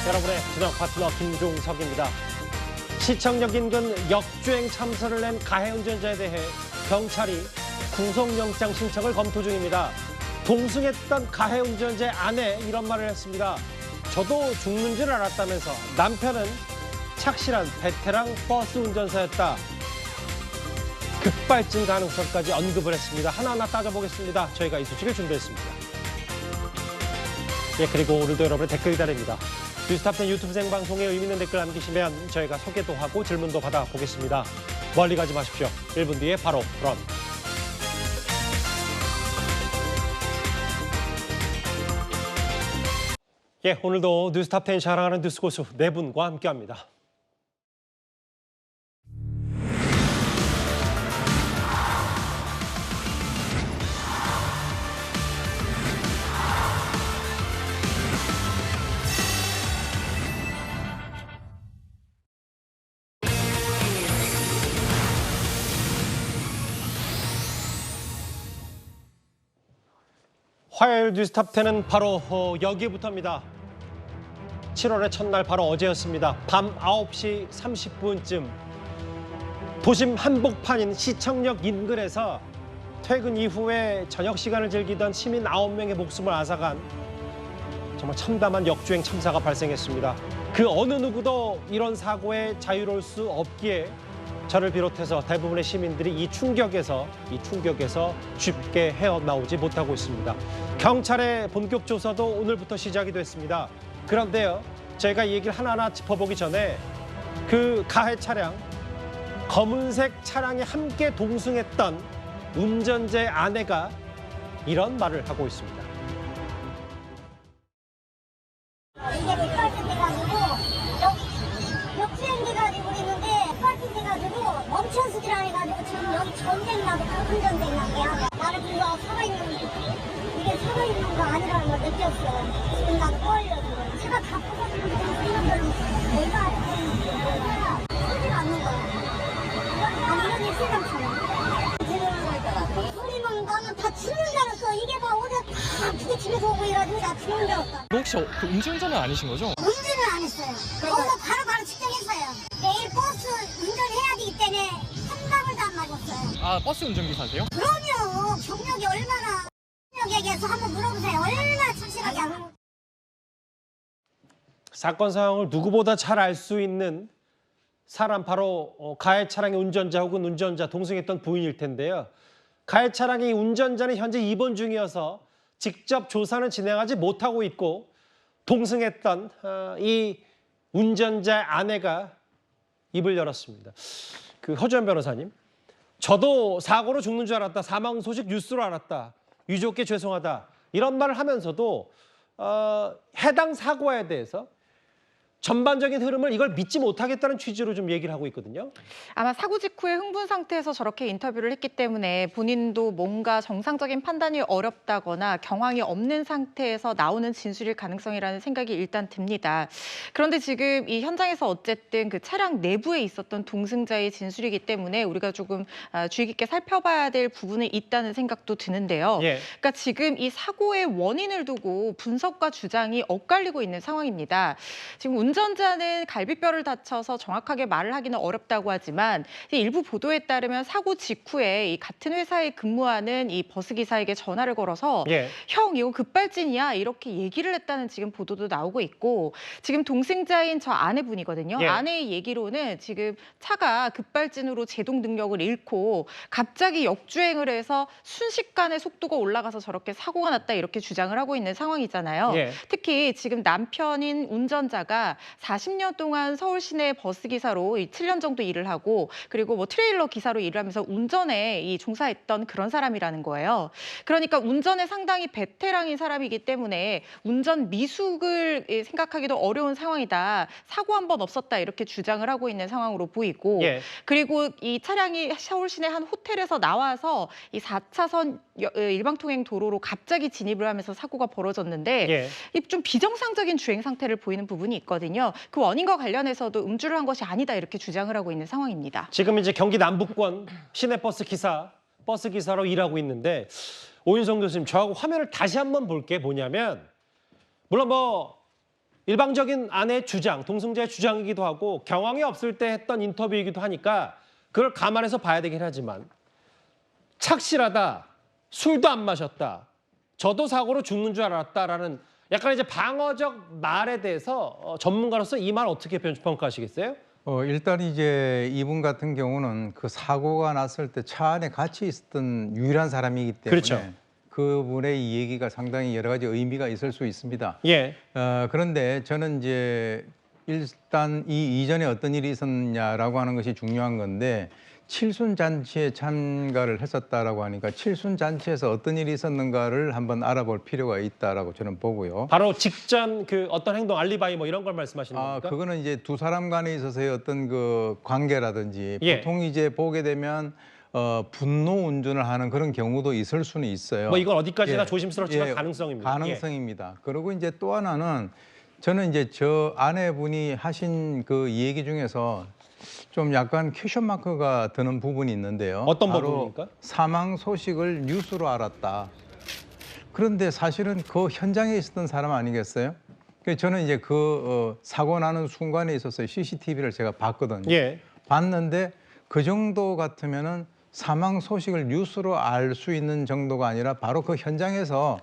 여러분의 저녁 파트너 김종석입니다. 시청역 인근 역주행 참선을 낸 가해 운전자에 대해 경찰이 구속영장 신청을 검토 중입니다. 동승했던 가해 운전자의 아내 이런 말을 했습니다. 저도 죽는 줄 알았다면서 남편은 착실한 베테랑 버스 운전사였다. 급발진 가능성까지 언급을 했습니다. 하나하나 따져보겠습니다. 저희가 이 소식을 준비했습니다. 예, 그리고 오늘도 여러분의 댓글 기다립니다. 뉴스탑10 유튜브 생방송에 의미 있는 댓글 남기시면 저희가 소개도 하고 질문도 받아보겠습니다. 멀리 가지 마십시오. 1분 뒤에 바로 돌아옵니다. 예, 오늘도 뉴스탑10 자랑하는 뉴스 고수 네 분과 함께합니다. 화요일 뉴스탑10은 바로 여기부터입니다. 7월의 첫날 바로 어제였습니다. 밤 9시 30분쯤 도심 한복판인 시청역 인근에서 퇴근 이후에 저녁 시간을 즐기던 시민 9명의 목숨을 앗아간 정말 참담한 역주행 참사가 발생했습니다. 그 어느 누구도 이런 사고에 자유로울 수 없기에 저를 비롯해서 대부분의 시민들이 이 충격에서 쉽게 헤어나오지 못하고 있습니다. 경찰의 본격 조사도 오늘부터 시작이 됐습니다. 그런데요, 저희가 이 얘기를 하나하나 짚어보기 전에 그 가해 차량, 검은색 차량에 함께 동승했던 운전자의 아내가 이런 말을 하고 있습니다. 이게 빗발진 돼가지고 역주행 돼가지고 있는데 빗발진 돼가지고 멈춰서질 해가지고 지금 여기 전쟁 나고 큰 전쟁 나게 나를 불러 살아있는 이게 살아있는 거 아니라는 걸 느꼈어. 지금 나도 꺼려지고 제가 다 부서지는 거 생각하니 내가 알고 쓰질 않는 거야. 아니 이런 일 생각하네. 소리만 나는 다 죽는 줄 알았어. 이게 막 어제 다 부딪히면서 오고 이래가지고 나 죽는 줄 알았어. 혹시 그 음주운전은 아니신 거죠? 운전을 안 했어요. 거기서 바로 측정했어요. 내일 버스 운전해야 되기 때문에 한 방울도 안 맞았어요. 아, 버스 운전기사세요? 그럼요. 경력이 얼마나 경력에게서 한번 물어보세요. 얼마나 착실하게 하고. 사건 상황을 누구보다 잘 알 수 있는 사람 바로 가해 차량의 운전자 혹은 운전자 동승했던 부인일 텐데요. 가해 차량의 운전자는 현재 입원 중이어서 직접 조사는 진행하지 못하고 있고 동승했던 이 운전자의 아내가 입을 열었습니다. 그 허주연 변호사님, 저도 사고로 죽는 줄 알았다. 사망 소식 뉴스로 알았다. 유족께 죄송하다. 이런 말을 하면서도 해당 사고에 대해서 전반적인 흐름을 이걸 믿지 못하겠다는 취지로 좀 얘기를 하고 있거든요. 아마 사고 직후에 흥분 상태에서 저렇게 인터뷰를 했기 때문에 본인도 뭔가 정상적인 판단이 어렵다거나 경황이 없는 상태에서 나오는 진술일 가능성이라는 생각이 일단 듭니다. 그런데 지금 이 현장에서 어쨌든 그 차량 내부에 있었던 동승자의 진술이기 때문에 우리가 조금 주의 깊게 살펴봐야 될 부분이 있다는 생각도 드는데요. 예. 그러니까 지금 이 사고의 원인을 두고 분석과 주장이 엇갈리고 있는 상황입니다. 지금 운전자는 갈비뼈를 다쳐서 정확하게 말을 하기는 어렵다고 하지만 일부 보도에 따르면 사고 직후에 이 같은 회사에 근무하는 이 버스 기사에게 전화를 걸어서 형 이거 급발진이야 이렇게 얘기를 했다는 지금 보도도 나오고 있고 지금 동승자인 저 아내분이거든요. 아내의 얘기로는 지금 차가 급발진으로 제동 능력을 잃고 갑자기 역주행을 해서 순식간에 속도가 올라가서 저렇게 사고가 났다 이렇게 주장을 하고 있는 상황이잖아요. 특히 지금 남편인 운전자가 40년 동안 서울 시내 버스 기사로 7년 정도 일을 하고 그리고 뭐 트레일러 기사로 일을 하면서 운전에 종사했던 그런 사람이라는 거예요. 그러니까 운전에 상당히 베테랑인 사람이기 때문에 운전 미숙을 생각하기도 어려운 상황이다. 사고 한 번 없었다 이렇게 주장을 하고 있는 상황으로 보이고 그리고 이 차량이 서울 시내 한 호텔에서 나와서 이 4차선 일방통행 도로로 갑자기 진입을 하면서 사고가 벌어졌는데 좀 비정상적인 주행 상태를 보이는 부분이 있거든요. 그 원인과 관련해서도 음주를 한 것이 아니다 이렇게 주장을 하고 있는 상황입니다. 지금 이제 경기 남부권 시내버스 기사로 일하고 있는데 오윤성 교수님, 저하고 화면을 다시 한번 볼게 뭐냐면 물론 뭐 일방적인 아내의 주장, 동승자의 주장이기도 하고 경황이 없을 때 했던 인터뷰이기도 하니까 그걸 감안해서 봐야 되긴 하지만 착실하다, 술도 안 마셨다, 저도 사고로 죽는 줄 알았다라는 약간 이제 방어적 말에 대해서 전문가로서 이 말 어떻게 평가하시겠어요? 일단 이제 이분 같은 경우는 그 사고가 났을 때 차 안에 같이 있었던 유일한 사람이기 때문에 그렇죠. 그분의 이 얘기가 상당히 여러 가지 의미가 있을 수 있습니다. 예. 그런데 저는 이제 일단 이 이전에 어떤 일이 있었냐라고 하는 것이 중요한 건데 칠순잔치에 참가를 했었다라고 하니까 칠순잔치에서 어떤 일이 있었는가를 한번 알아볼 필요가 있다라고 저는 보고요. 바로 직전 그 어떤 행동, 알리바이 뭐 이런 걸 말씀하시는 겁니까? 그거는 이제 두 사람 간에 있어서의 어떤 그 관계라든지 예. 보통 이제 보게 되면 분노 운전을 하는 그런 경우도 있을 수는 있어요. 뭐 이건 어디까지나 예. 조심스럽지만 예. 가능성입니다. 가능성입니다. 그리고 이제 또 하나는 저는 이제 저 아내분이 하신 그 얘기 중에서 좀 약간 퀘션 마크가 드는 부분이 있는데요. 어떤 바로 부분입니까? 사망 소식을 뉴스로 알았다. 그런데 사실은 그 현장에 있었던 사람 아니겠어요? 그래서 저는 이제 사고 나는 순간에 있어서 CCTV를 제가 봤거든요. 예. 봤는데 그 정도 같으면은 사망 소식을 뉴스로 알 수 있는 정도가 아니라 바로 그 현장에서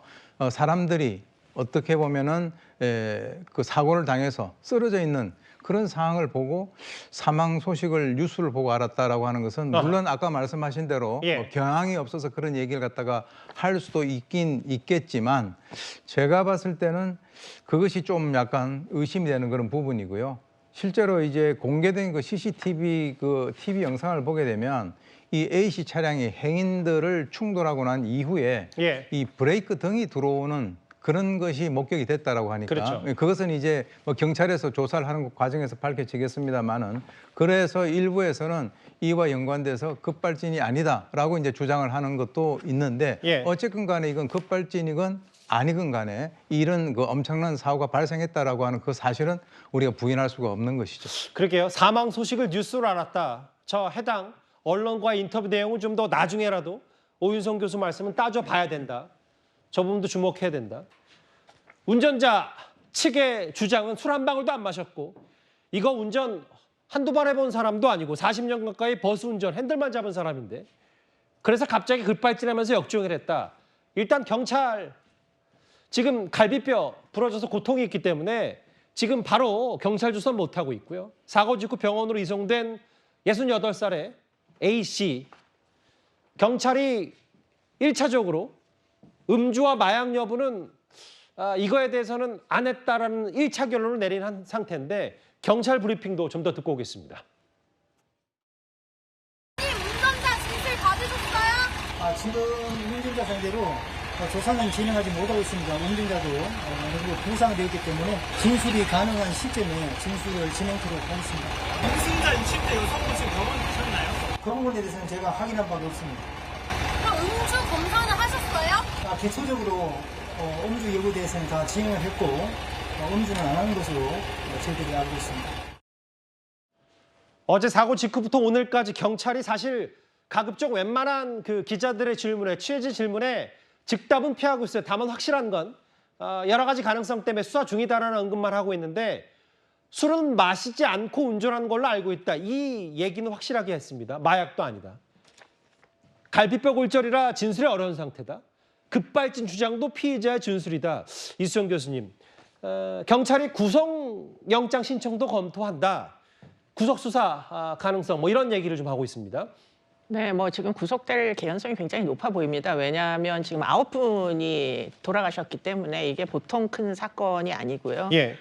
사람들이 어떻게 보면은 그 사고를 당해서 쓰러져 있는 그런 상황을 보고 사망 소식을 뉴스를 보고 알았다라고 하는 것은 물론 아까 말씀하신 대로 예. 경황이 없어서 그런 얘기를 갖다가 할 수도 있긴 있겠지만 제가 봤을 때는 그것이 좀 약간 의심이 되는 그런 부분이고요. 실제로 이제 공개된 그 CCTV 그 TV 영상을 보게 되면 이 A씨 차량이 행인들을 충돌하고 난 이후에 예. 이 브레이크 등이 들어오는 그런 것이 목격이 됐다라고 하니까 그렇죠. 그것은 이제 뭐 경찰에서 조사를 하는 과정에서 밝혀지겠습니다만은 그래서 일부에서는 이와 연관돼서 급발진이 아니다라고 이제 주장을 하는 것도 있는데 예. 어쨌든 간에 이건 급발진이건 아니건 간에 이런 그 엄청난 사고가 발생했다라고 하는 그 사실은 우리가 부인할 수가 없는 것이죠. 그러게요. 사망 소식을 뉴스로 알았다. 저 해당 언론과의 인터뷰 내용은 좀 더 나중에라도 오윤성 교수 말씀은 따져봐야 된다. 저 부분도 주목해야 된다. 운전자 측의 주장은 술 한 방울도 안 마셨고 이거 운전 한두 번 해본 사람도 아니고 40년 가까이 버스 운전 핸들만 잡은 사람인데 그래서 갑자기 급발진하면서 역주행을 했다. 일단 경찰 지금 갈비뼈 부러져서 고통이 있기 때문에 지금 바로 경찰 조사 못하고 있고요. 사고 직후 병원으로 이송된 68살의 A씨. 경찰이 1차적으로 음주와 마약 여부는 이거에 대해서는 안 했다라는 1차 결론을 내린 한 상태인데 경찰 브리핑도 좀 더 듣고 오겠습니다. 운전자 진술 받으셨어요? 지금 운전자 상대로 조사는 진행하지 못하고 있습니다. 운전자도 그리고 부상되어 있기 때문에 진술이 가능한 시점에 진술을 진행토록 하겠습니다. 운전자 60대 여성분 지금 병원 가셨나요? 그런 부분에 대해서는 제가 확인한 바가 없습니다. 그럼 음주 검사는 하셨어요? 개초적으로 음주 여부에 대해서는 다 진행을 했고 음주는 안 하는 것으로 저희들이 알고 있습니다. 어제 사고 직후부터 오늘까지 경찰이 사실 가급적 웬만한 그 기자들의 질문에 취재진 질문에 즉답은 피하고 있어요. 다만 확실한 건 여러 가지 가능성 때문에 수사 중이다라는 언급만 하고 있는데 술은 마시지 않고 운전한 걸로 알고 있다. 이 얘기는 확실하게 했습니다. 마약도 아니다. 갈비뼈 골절이라 진술이 어려운 상태다. 급발진 주장도 피의자의 진술이다. 이수영 교수님, 경찰이 구속영장 신청도 검토한다. 구속수사 가능성 뭐 이런 얘기를 좀 하고 있습니다. 네, 뭐 지금 구속될 개연성이 굉장히 높아 보입니다. 왜냐하면 지금 9분이 돌아가셨기 때문에 이게 보통 큰 사건이 아니고요. 예.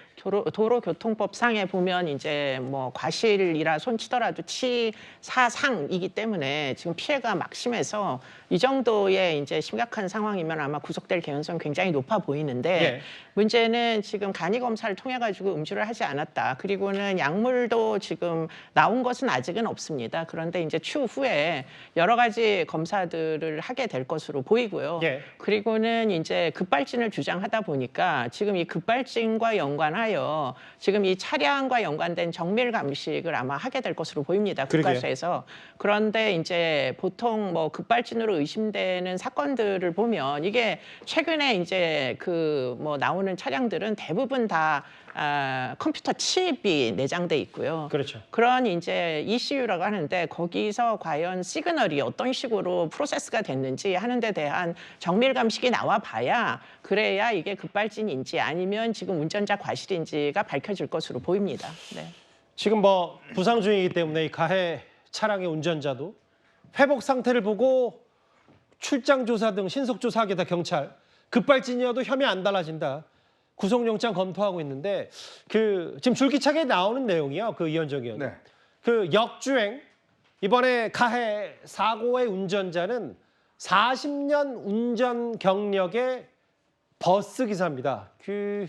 도로교통법상에 보면 이제 뭐 과실이라 손치더라도 치사상이기 때문에 지금 피해가 막심해서 이 정도의 이제 심각한 상황이면 아마 구속될 개연성이 굉장히 높아 보이는데 예. 문제는 지금 간이 검사를 통해 가지고 음주를 하지 않았다. 그리고는 약물도 지금 나온 것은 아직은 없습니다. 그런데 이제 추후에 여러 가지 검사들을 하게 될 것으로 보이고요. 예. 그리고는 이제 급발진을 주장하다 보니까 지금 이 급발진과 연관하여 지금 이 차량과 연관된 정밀 감식을 아마 하게 될 것으로 보입니다. 국가수에서. 그런데 이제 보통 뭐 급발진으로 의심되는 사건들을 보면 이게 최근에 이제 그 뭐 나오는 차량들은 대부분 다 컴퓨터 칩이 내장돼 있고요. 그렇죠. 그런 이제 ECU라고 하는데 거기서 과연 시그널이 어떤 식으로 프로세스가 됐는지 하는 데 대한 정밀 감식이 나와 봐야 그래야 이게 급발진인지 아니면 지금 운전자 과실인지가 밝혀질 것으로 보입니다. 네. 지금 뭐 부상 중이기 때문에 이 가해 차량의 운전자도 회복 상태를 보고 출장 조사 등 신속 조사하겠다 경찰. 급발진이어도 혐의 안 달라진다. 구속영장 검토하고 있는데 그 지금 줄기차게 나오는 내용이요. 그 이현정 의원. 네. 그 역주행 이번에 가해 사고의 운전자는 40년 운전 경력의 버스 기사입니다. 그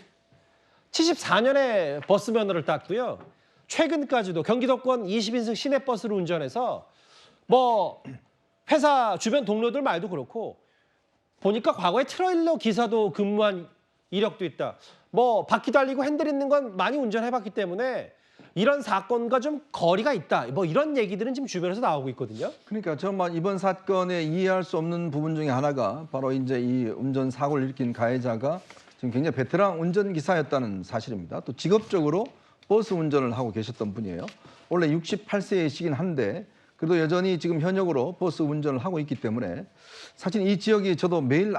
74년에 버스 면허를 땄고요. 최근까지도 경기도권 20인승 시내버스를 운전해서 뭐 회사 주변 동료들 말도 그렇고 보니까 과거에 트레일러 기사도 근무한 이력도 있다. 뭐 바퀴 달리고 핸들 있는 건 많이 운전해봤기 때문에 이런 사건과 좀 거리가 있다. 뭐 이런 얘기들은 지금 주변에서 나오고 있거든요. 그러니까 정말 이번 사건에 이해할 수 없는 부분 중에 하나가 바로 이제 이 운전 사고를 일으킨 가해자가 지금 굉장히 베테랑 운전기사였다는 사실입니다. 또 직업적으로 버스 운전을 하고 계셨던 분이에요. 원래 68세이시긴 한데 그래도 여전히 지금 현역으로 버스 운전을 하고 있기 때문에 사실 이 지역이 저도 매일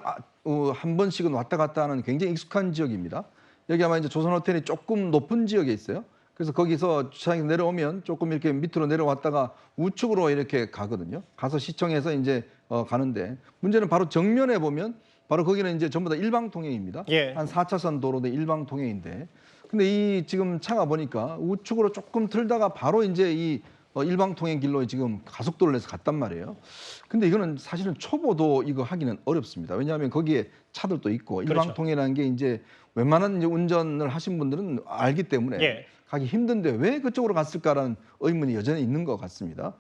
한 번씩은 왔다 갔다 하는 굉장히 익숙한 지역입니다. 여기 아마 이제 조선호텔이 조금 높은 지역에 있어요. 그래서 거기서 주차장에 내려오면 조금 이렇게 밑으로 내려왔다가 우측으로 이렇게 가거든요. 가서 시청에서 이제 가는데 문제는 바로 정면에 보면 바로 거기는 이제 전부 다 일방통행입니다. 예. 한 4차선 도로도 일방통행인데 근데 이 지금 차가 보니까 우측으로 조금 틀다가 바로 이제 이 일방통행 길로 지금 가속도를 내서 갔단 말이에요. 근데 이거는 사실은 초보도 이거 하기는 어렵습니다. 왜냐하면 거기에 차들도 있고 그렇죠. 일방통행이라는 게 이제 웬만한 이제 운전을 하신 분들은 알기 때문에 예. 가기 힘든데 왜 그쪽으로 갔을까라는 의문이 여전히 있는 것 같습니다.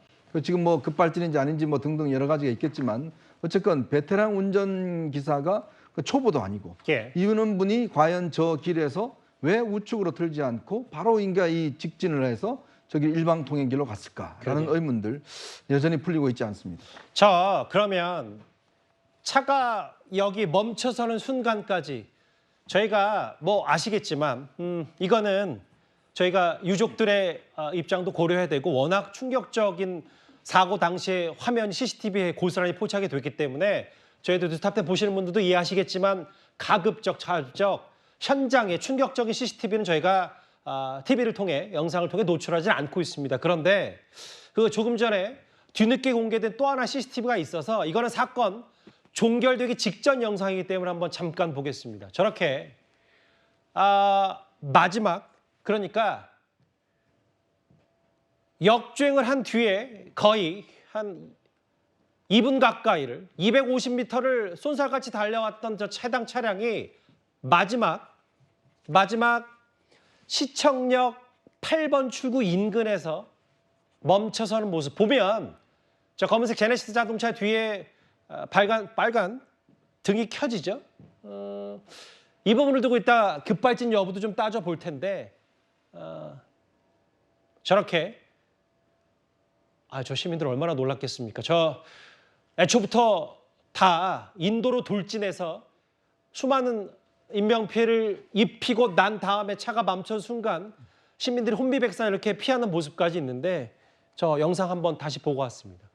지금 뭐 급발진인지 아닌지 뭐 등등 여러 가지가 있겠지만 어쨌건 베테랑 운전기사가 초보도 아니고 예. 이유는 분이 과연 저 길에서 왜 우측으로 틀지 않고 바로 인가 이 직진을 해서 저기 일방 통행길로 갔을까라는 그러게요. 의문들 여전히 풀리고 있지 않습니다. 자, 그러면 차가 여기 멈춰서는 순간까지 저희가 뭐 아시겠지만 이거는 저희가 유족들의 입장도 고려해야 되고 워낙 충격적인 사고 당시에 화면 CCTV에 고스란히 포착이 됐기 때문에 저희도 스탑때 보시는 분들도 이해하시겠지만 가급적 차적 현장의 충격적인 CCTV는 저희가 TV를 통해 영상을 통해 노출하지 않고 있습니다. 그런데 그 조금 전에 뒤늦게 공개된 또 하나 CCTV가 있어서 이거는 사건 종결되기 직전 영상이기 때문에 한번 잠깐 보겠습니다. 저렇게 마지막 그러니까 역주행을 한 뒤에 거의 한 2분 가까이를 250m를 쏜살같이 달려왔던 저 해당 차량이 마지막 시청역 8번 출구 인근에서 멈춰서는 모습 보면 저 검은색 제네시스 자동차 뒤에 빨간 등이 켜지죠. 이 부분을 두고 이따 급발진 여부도 좀 따져볼 텐데 저렇게 저 시민들 얼마나 놀랐겠습니까. 저 애초부터 다 인도로 돌진해서 수많은 인명피해를 입히고 난 다음에 차가 멈춘 순간 시민들이 혼비백산 이렇게 피하는 모습까지 있는데 저 영상 한번 다시 보고 왔습니다.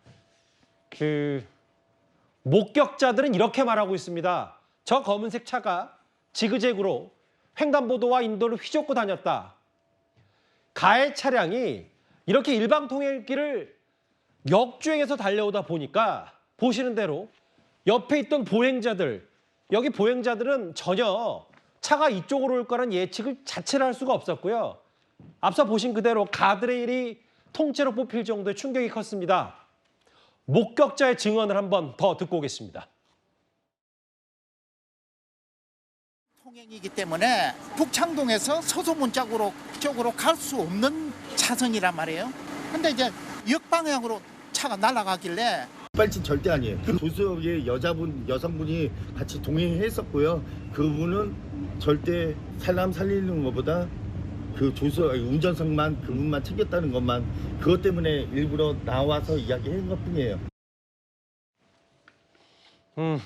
그 목격자들은 이렇게 말하고 있습니다. 저 검은색 차가 지그재그로 횡단보도와 인도를 휘젓고 다녔다. 가해 차량이 이렇게 일방통행길을 역주행해서 달려오다 보니까 보시는 대로 옆에 있던 보행자들 여기 보행자들은 전혀 차가 이쪽으로 올 거란 예측을 자체를 할 수가 없었고요. 앞서 보신 그대로 가드레일이 통째로 뽑힐 정도의 충격이 컸습니다. 목격자의 증언을 한번 더 듣고 오겠습니다. 통행이기 때문에 북창동에서 서소문 쪽으로 갈 수 없는 차선이란 말이에요. 근데 이제 역방향으로 차가 날아가길래 급발진 절대 아니에요. 그 조수석에 여성분이 같이 동행했었고요. 그분은 절대 사람 살리는 것보다 그 운전석만 그분만 챙겼다는 것만 그것 때문에 일부러 나와서 이야기한 것뿐이에요.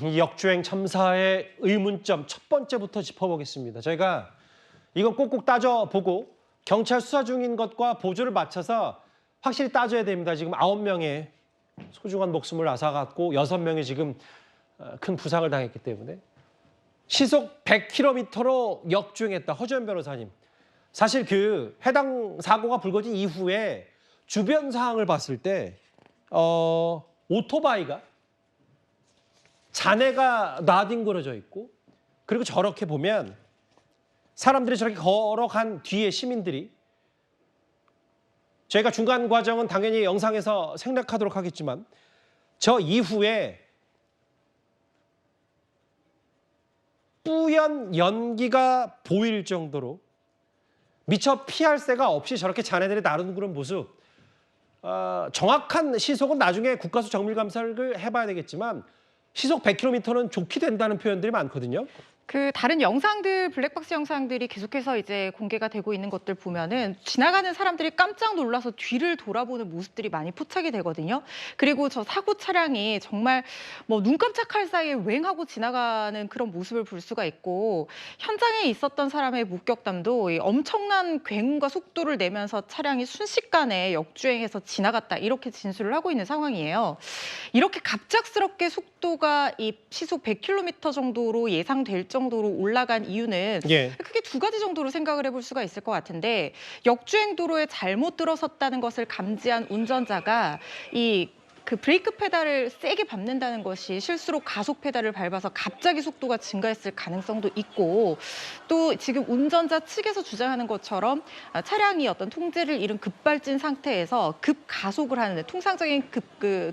이 역주행 참사의 의문점 첫 번째부터 짚어보겠습니다. 저희가 이건 꼭꼭 따져보고 경찰 수사 중인 것과 보조를 맞춰서 확실히 따져야 됩니다. 지금 9명의 소중한 목숨을 앗아갔고 6명이 지금 큰 부상을 당했기 때문에 시속 100km로 역주행했다. 허주현 변호사님. 사실 그 해당 사고가 불거진 이후에 주변 상황을 봤을 때 오토바이가 잔해가 나뒹굴어져 있고 그리고 저렇게 보면 사람들이 저렇게 걸어간 뒤에 시민들이 저희가 중간 과정은 당연히 영상에서 생략하도록 하겠지만 저 이후에 뿌연 연기가 보일 정도로 미처 피할 새가 없이 저렇게 잔해들이 나르는 모습 정확한 시속은 나중에 국가수 정밀감사를 해봐야 되겠지만 시속 100km는 좋게 된다는 표현들이 많거든요. 그 다른 영상들, 블랙박스 영상들이 계속해서 이제 공개가 되고 있는 것들 보면은 지나가는 사람들이 깜짝 놀라서 뒤를 돌아보는 모습들이 많이 포착이 되거든요. 그리고 저 사고 차량이 정말 뭐 눈 깜짝할 사이에 웽하고 지나가는 그런 모습을 볼 수가 있고 현장에 있었던 사람의 목격담도 이 엄청난 굉음과 속도를 내면서 차량이 순식간에 역주행해서 지나갔다 이렇게 진술을 하고 있는 상황이에요. 이렇게 갑작스럽게 속도가 이 시속 100km 정도로 예상될 정도로 올라간 이유는 크게 두 가지 정도로 생각을 해볼 수가 있을 것 같은데 역주행 도로에 잘못 들어섰다는 것을 감지한 운전자가 그 브레이크 페달을 세게 밟는다는 것이 실수로 가속 페달을 밟아서 갑자기 속도가 증가했을 가능성도 있고 또 지금 운전자 측에서 주장하는 것처럼 차량이 어떤 통제를 잃은 급발진 상태에서 급가속을 하는 통상적인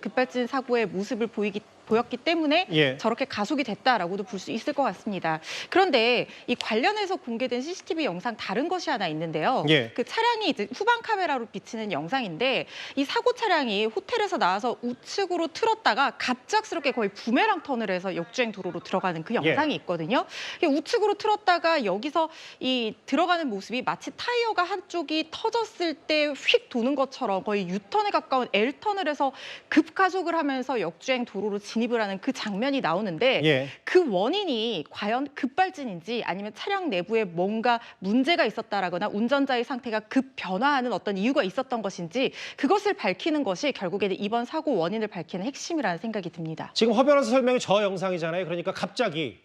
급발진 사고의 모습을 보였기 때문에 저렇게 가속이 됐다라고도 볼 수 있을 것 같습니다. 그런데 이 관련해서 공개된 CCTV 영상 다른 것이 하나 있는데요. 그 차량이 이제 후방 카메라로 비치는 영상인데 이 사고 차량이 호텔에서 나와서 우측으로 틀었다가 갑작스럽게 거의 부메랑 턴을 해서 역주행 도로로 들어가는 그 영상이 있거든요. 우측으로 틀었다가 여기서 이 들어가는 모습이 마치 타이어가 한쪽이 터졌을 때 휙 도는 것처럼 거의 U턴에 가까운 L턴을 해서 급가속을 하면서 역주행 도로로 진입을 하는 그 장면이 나오는데 그 원인이 과연 급발진인지 아니면 차량 내부에 뭔가 문제가 있었다라거나 운전자의 상태가 급 변화하는 어떤 이유가 있었던 것인지 그것을 밝히는 것이 결국에는 이번 사고 원인을 밝히는 핵심이라는 생각이 듭니다. 지금 허 변호사 설명이 저 영상이잖아요. 그러니까 갑자기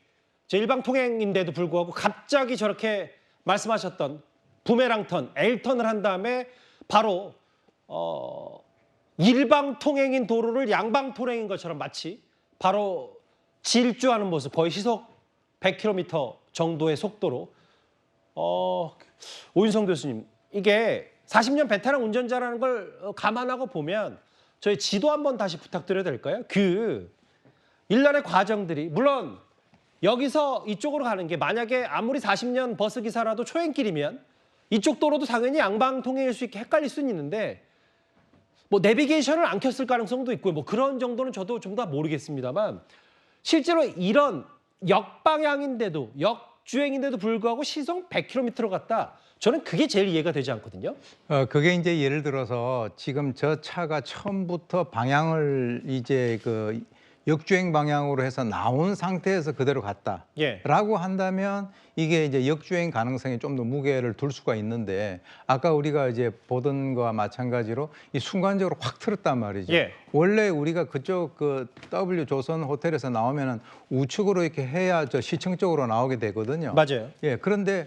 일방 통행인데도 불구하고 갑자기 저렇게 말씀하셨던 부메랑 턴, L턴을 한 다음에 바로 일방 통행인 도로를 양방 통행인 것처럼 마치 바로 질주하는 모습, 거의 시속 100km 정도의 속도로 오윤성 교수님, 이게 40년 베테랑 운전자라는 걸 감안하고 보면 저희 지도 한번 다시 부탁드려도 될까요? 그 일련의 과정들이 물론 여기서 이쪽으로 가는 게 만약에 아무리 40년 버스 기사라도 초행길이면 이쪽 도로도 당연히 양방 통행일 수 있게 헷갈릴 수는 있는데 뭐 내비게이션을 안 켰을 가능성도 있고 뭐 그런 정도는 저도 좀 더 모르겠습니다만 실제로 이런 역방향인데도 역주행인데도 불구하고 시속 100km로 갔다. 저는 그게 제일 이해가 되지 않거든요. 그게 이제 예를 들어서 지금 저 차가 처음부터 방향을 이제 그 역주행 방향으로 해서 나온 상태에서 그대로 갔다라고 한다면 이게 이제 역주행 가능성이 좀 더 무게를 둘 수가 있는데 아까 우리가 이제 보던 거와 마찬가지로 이 순간적으로 확 틀었단 말이죠. 원래 우리가 그쪽 그 W 조선 호텔에서 나오면은 우측으로 이렇게 해야 저 시청 쪽으로 나오게 되거든요. 맞아요. 그런데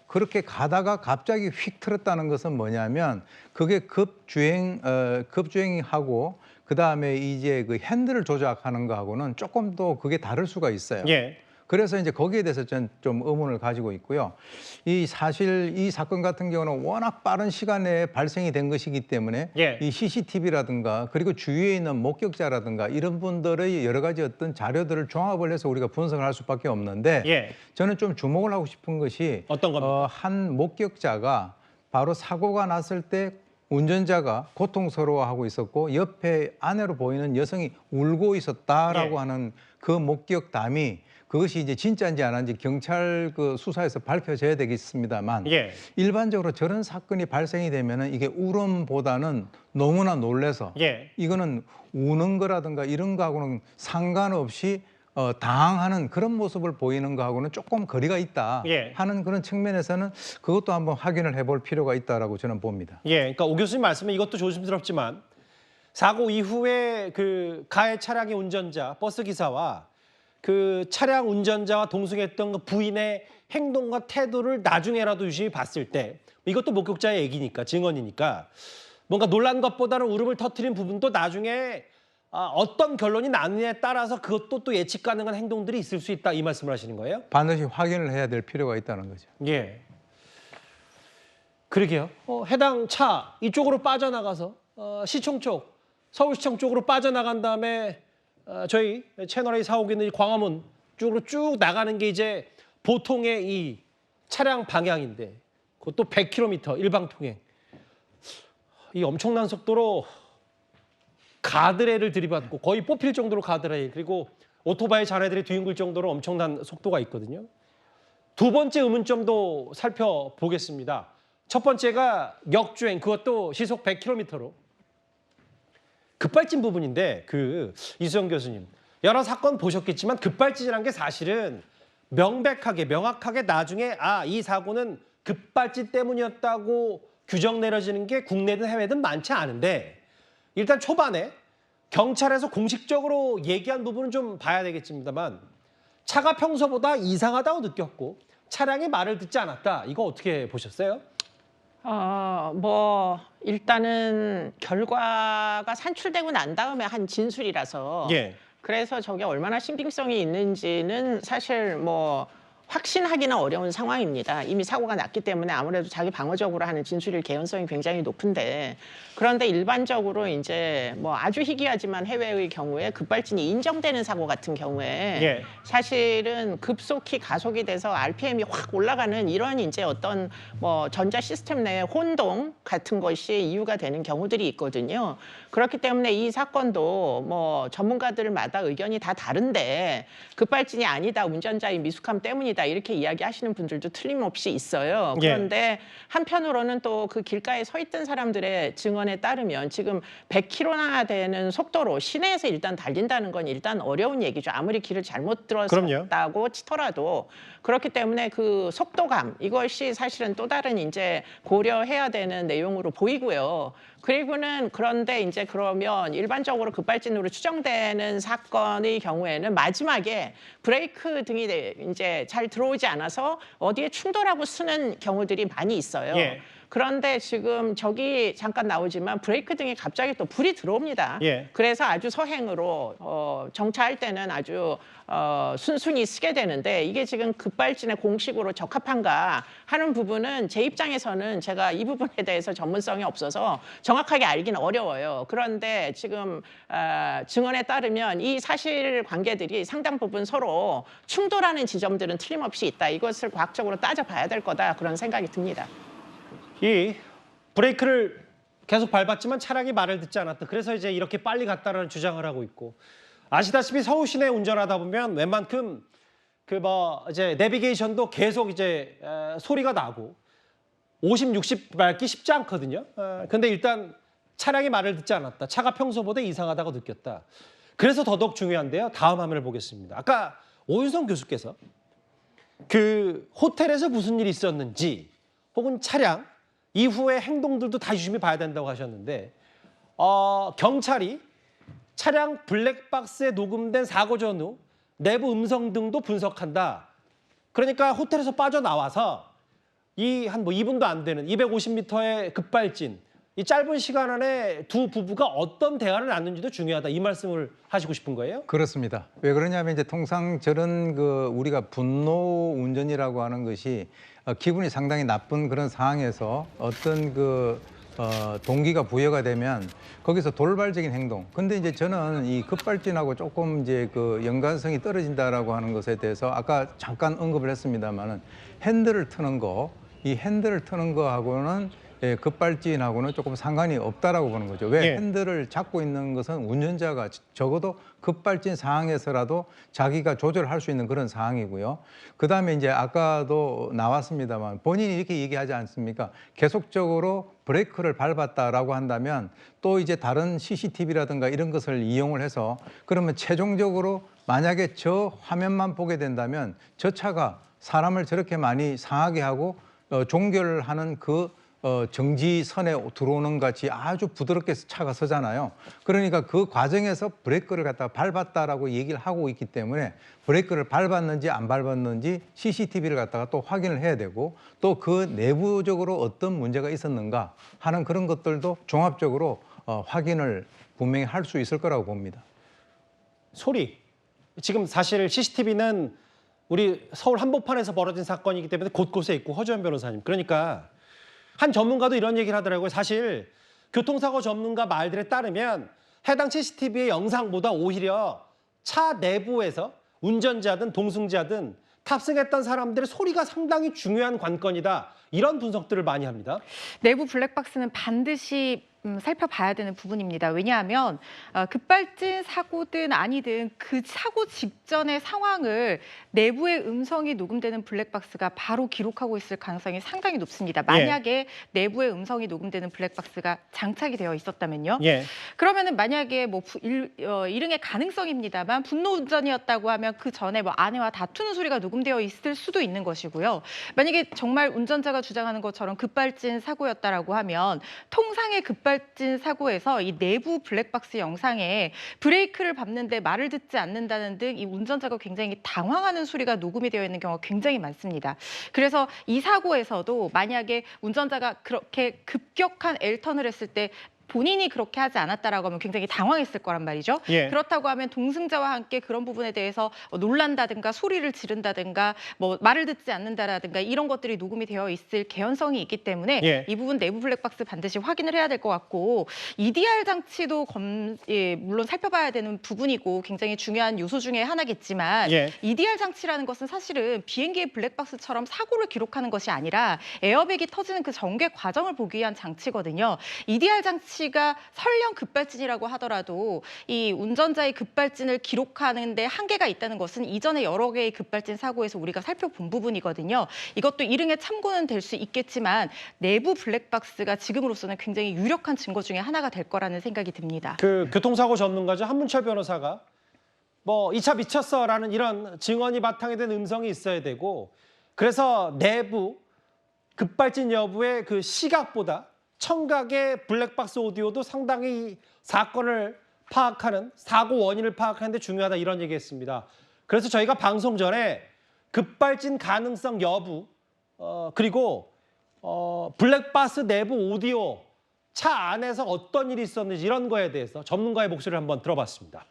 그렇게 가다가 갑자기 휙 틀었다는 것은 뭐냐면 그게 급주행하고 그다음에 이제 그 핸들을 조작하는 거하고는 조금 더 그게 다를 수가 있어요. 그래서 이제 거기에 대해서 좀 의문을 가지고 있고요. 사실 이 사건 같은 경우는 워낙 빠른 시간에 발생이 된 것이기 때문에 이 CCTV라든가 그리고 주위에 있는 목격자라든가 이런 분들의 여러 가지 어떤 자료들을 종합을 해서 우리가 분석을 할 수밖에 없는데 저는 좀 주목을 하고 싶은 것이 어떤 겁니까? 한 목격자가 바로 사고가 났을 때 운전자가 고통스러워하고 있었고 옆에 아내로 보이는 여성이 울고 있었다라고 하는 그 목격담이 그것이 이제 진짜인지 안 한지 경찰 그 수사에서 밝혀져야 되겠습니다만 일반적으로 저런 사건이 발생이 되면은 이게 울음보다는 너무나 놀래서 이거는 우는 거라든가 이런 거하고는 상관없이 당황하는 그런 모습을 보이는 거하고는 조금 거리가 있다 예. 하는 그런 측면에서는 그것도 한번 확인을 해볼 필요가 있다라고 저는 봅니다. 예, 그러니까 오 교수님 말씀은 이것도 조심스럽지만 사고 이후에 그 가해 차량의 운전자, 버스 기사와 그 차량 운전자와 동승했던 그 부인의 행동과 태도를 나중에라도 유심히 봤을 때 이것도 목격자의 얘기니까 증언이니까 뭔가 놀란 것보다는 울음을 터뜨린 부분도 나중에 어떤 결론이 나느냐에 따라서 그것도 또 예측 가능한 행동들이 있을 수 있다 이 말씀을 하시는 거예요? 반드시 확인을 해야 될 필요가 있다는 거죠. 예. 그러게요. 해당 차 이쪽으로 빠져나가서 시청 쪽, 서울시청 쪽으로 빠져나간 다음에 저희 채널A 사옥에 있는 이 광화문 쪽으로 쭉 나가는 게 이제 보통의 이 차량 방향인데 그것도 100km 일방통행. 이 엄청난 속도로 가드레일을 들이받고 거의 뽑힐 정도로 가드레일 그리고 오토바이 잔해들이 뒤엉글 정도로 엄청난 속도가 있거든요. 두 번째 의문점도 살펴보겠습니다. 첫 번째가 역주행 그것도 시속 100km로 급발진 부분인데 이수영 교수님 여러 사건 보셨겠지만 급발진이라는 게 사실은 명확하게 나중에 이 사고는 급발진 때문이었다고 규정 내려지는 게 국내든 해외든 많지 않은데 일단 초반에 경찰에서 공식적으로 얘기한 부분은 좀 봐야 되겠습니다만 차가 평소보다 이상하다고 느꼈고 차량이 말을 듣지 않았다. 이거 어떻게 보셨어요? 일단은 결과가 산출되고 난 다음에 한 진술이라서 예. 그래서 저게 얼마나 신빙성이 있는지는 사실 확신하기는 어려운 상황입니다. 이미 사고가 났기 때문에 아무래도 자기 방어적으로 하는 진술일 개연성이 굉장히 높은데 그런데 일반적으로 이제 아주 희귀하지만 해외의 경우에 급발진이 인정되는 사고 같은 경우에 예. 사실은 급속히 가속이 돼서 RPM이 확 올라가는 이런 이제 어떤 전자 시스템 내의 혼동 같은 것이 이유가 되는 경우들이 있거든요. 그렇기 때문에 이 사건도 전문가들마다 의견이 다 다른데 급발진이 아니다, 운전자의 미숙함 때문이다 이렇게 이야기하시는 분들도 틀림없이 있어요. 그런데 한편으로는 또 그 길가에 서 있던 사람들의 증언에 따르면 지금 100km나 되는 속도로 시내에서 일단 달린다는 건 일단 어려운 얘기죠. 아무리 길을 잘못 들었다고 치더라도 그렇기 때문에 그 속도감 이것이 사실은 또 다른 이제 고려해야 되는 내용으로 보이고요. 그런데 이제 그러면 일반적으로 급발진으로 추정되는 사건의 경우에는 마지막에 브레이크 등이 이제 잘 들어오지 않아서 어디에 충돌하고 쓰는 경우들이 많이 있어요. 예. 그런데 지금 저기 잠깐 나오지만 브레이크 등이 갑자기 또 불이 들어옵니다. 예. 그래서 아주 서행으로 정차할 때는 아주 순순히 쓰게 되는데 이게 지금 급발진의 공식으로 적합한가 하는 부분은 제 입장에서는 제가 이 부분에 대해서 전문성이 없어서 정확하게 알기는 어려워요. 그런데 지금 증언에 따르면 이 사실관계들이 상당 부분 서로 충돌하는 지점들은 틀림없이 있다. 이것을 과학적으로 따져봐야 될 거다. 그런 생각이 듭니다. 이 브레이크를 계속 밟았지만 차량이 말을 듣지 않았다. 그래서 이제 이렇게 빨리 갔다라는 주장을 하고 있고 아시다시피 서울 시내 운전하다 보면 웬만큼 이제 내비게이션도 계속 이제 소리가 나고 50, 60 밟기 쉽지 않거든요. 근데 일단 차량이 말을 듣지 않았다. 차가 평소보다 이상하다고 느꼈다. 그래서 더더욱 중요한데요. 다음 화면을 보겠습니다. 아까 오윤성 교수께서 그 호텔에서 무슨 일이 있었는지 혹은 차량 이후의 행동들도 다 유심히 봐야 된다고 하셨는데 경찰이 차량 블랙박스에 녹음된 사고 전후 내부 음성 등도 분석한다. 그러니까 호텔에서 빠져나와서 한 2분도 안 되는 250m의 급발진, 이 짧은 시간 안에 두 부부가 어떤 대화를 나눈지도 중요하다. 이 말씀을 하시고 싶은 거예요? 그렇습니다. 왜 그러냐면 이제 통상 저런 우리가 분노 운전이라고 하는 것이 기분이 상당히 나쁜 그런 상황에서 어떤 동기가 부여가 되면 거기서 돌발적인 행동. 근데 이제 저는 이 급발진하고 조금 이제 연관성이 떨어진다라고 하는 것에 대해서 아까 잠깐 언급을 했습니다만은 이 핸들을 트는 거하고는 급발진하고는 조금 상관이 없다라고 보는 거죠. 왜 예. 핸들을 잡고 있는 것은 운전자가 적어도 급발진 상황에서라도 자기가 조절할 수 있는 그런 상황이고요. 그다음에 이제 아까도 나왔습니다만 본인이 이렇게 얘기하지 않습니까? 계속적으로 브레이크를 밟았다라고 한다면 또 이제 다른 CCTV라든가 이런 것을 이용을 해서 그러면 최종적으로 만약에 저 화면만 보게 된다면 저 차가 사람을 저렇게 많이 상하게 하고 종결하는 그 정지선에 들어오는 같이 아주 부드럽게 차가 서잖아요. 그러니까 그 과정에서 브레이크를 갖다가 밟았다라고 얘기를 하고 있기 때문에 브레이크를 밟았는지 안 밟았는지 CCTV를 갖다가 또 확인을 해야 되고 또 그 내부적으로 어떤 문제가 있었는가 하는 그런 것들도 종합적으로 확인을 분명히 할 수 있을 거라고 봅니다. 소리. 지금 사실 CCTV는 우리 서울 한복판에서 벌어진 사건이기 때문에 곳곳에 있고 허주연 변호사님. 그러니까 한 전문가도 이런 얘기를 하더라고요. 사실 교통사고 전문가 말들에 따르면 해당 CCTV의 영상보다 오히려 차 내부에서 운전자든 동승자든 탑승했던 사람들의 소리가 상당히 중요한 관건이다. 이런 분석들을 많이 합니다. 내부 블랙박스는 반드시 살펴봐야 되는 부분입니다. 왜냐하면 급발진 사고든 아니든 그 사고 직전의 상황을 내부의 음성이 녹음되는 블랙박스가 바로 기록하고 있을 가능성이 상당히 높습니다. 만약에 내부의 음성이 녹음되는 블랙박스가 장착이 되어 있었다면요. 그러면은 만약에 뭐 일응의 가능성입니다만 분노 운전이었다고 하면 그 전에 뭐 아내와 다투는 소리가 녹음되어 있을 수도 있는 것이고요. 만약에 정말 운전자가 주장하는 것처럼 급발진 사고였다라고 하면 통상의 급발진 사고에서 이 내부 블랙박스 영상에 브레이크를 밟는데 말을 듣지 않는다는 등 이 운전자가 굉장히 당황하는 소리가 녹음이 되어 있는 경우가 굉장히 많습니다. 그래서 이 사고에서도 만약에 운전자가 그렇게 급격한 L턴을 했을 때 본인이 그렇게 하지 않았다라고 하면 굉장히 당황했을 거란 말이죠. 그렇다고 하면 동승자와 함께 그런 부분에 대해서 놀란다든가 소리를 지른다든가 뭐 말을 듣지 않는다라든가 이런 것들이 녹음이 되어 있을 개연성이 있기 때문에 이 부분 내부 블랙박스 반드시 확인을 해야 될 것 같고 EDR 장치도 물론 살펴봐야 되는 부분이고 굉장히 중요한 요소 중에 하나겠지만 EDR 장치라는 것은 사실은 비행기의 블랙박스처럼 사고를 기록하는 것이 아니라 에어백이 터지는 그 전개 과정을 보기 위한 장치거든요. EDR 장치 가 설령 급발진이라고 하더라도 이 운전자의 급발진을 기록하는 데 한계가 있다는 것은 이전에 여러 개의 급발진 사고에서 우리가 살펴본 부분이거든요. 이것도 일응의 참고는 될 수 있겠지만 내부 블랙박스가 지금으로서는 굉장히 유력한 증거 중에 하나가 될 거라는 생각이 듭니다. 그 교통사고 전문가죠. 한문철 변호사가 뭐 이 차 미쳤어라는 이런 증언이 바탕이 된 음성이 있어야 되고 그래서 내부 급발진 여부의 그 시각보다 청각의 블랙박스 오디오도 상당히 사건을 파악하는 사고 원인을 파악하는 데 중요하다 이런 얘기했습니다. 그래서 저희가 방송 전에 급발진 가능성 여부 그리고 블랙박스 내부 오디오 차 안에서 어떤 일이 있었는지 이런 거에 대해서 전문가의 목소리를 한번 들어봤습니다.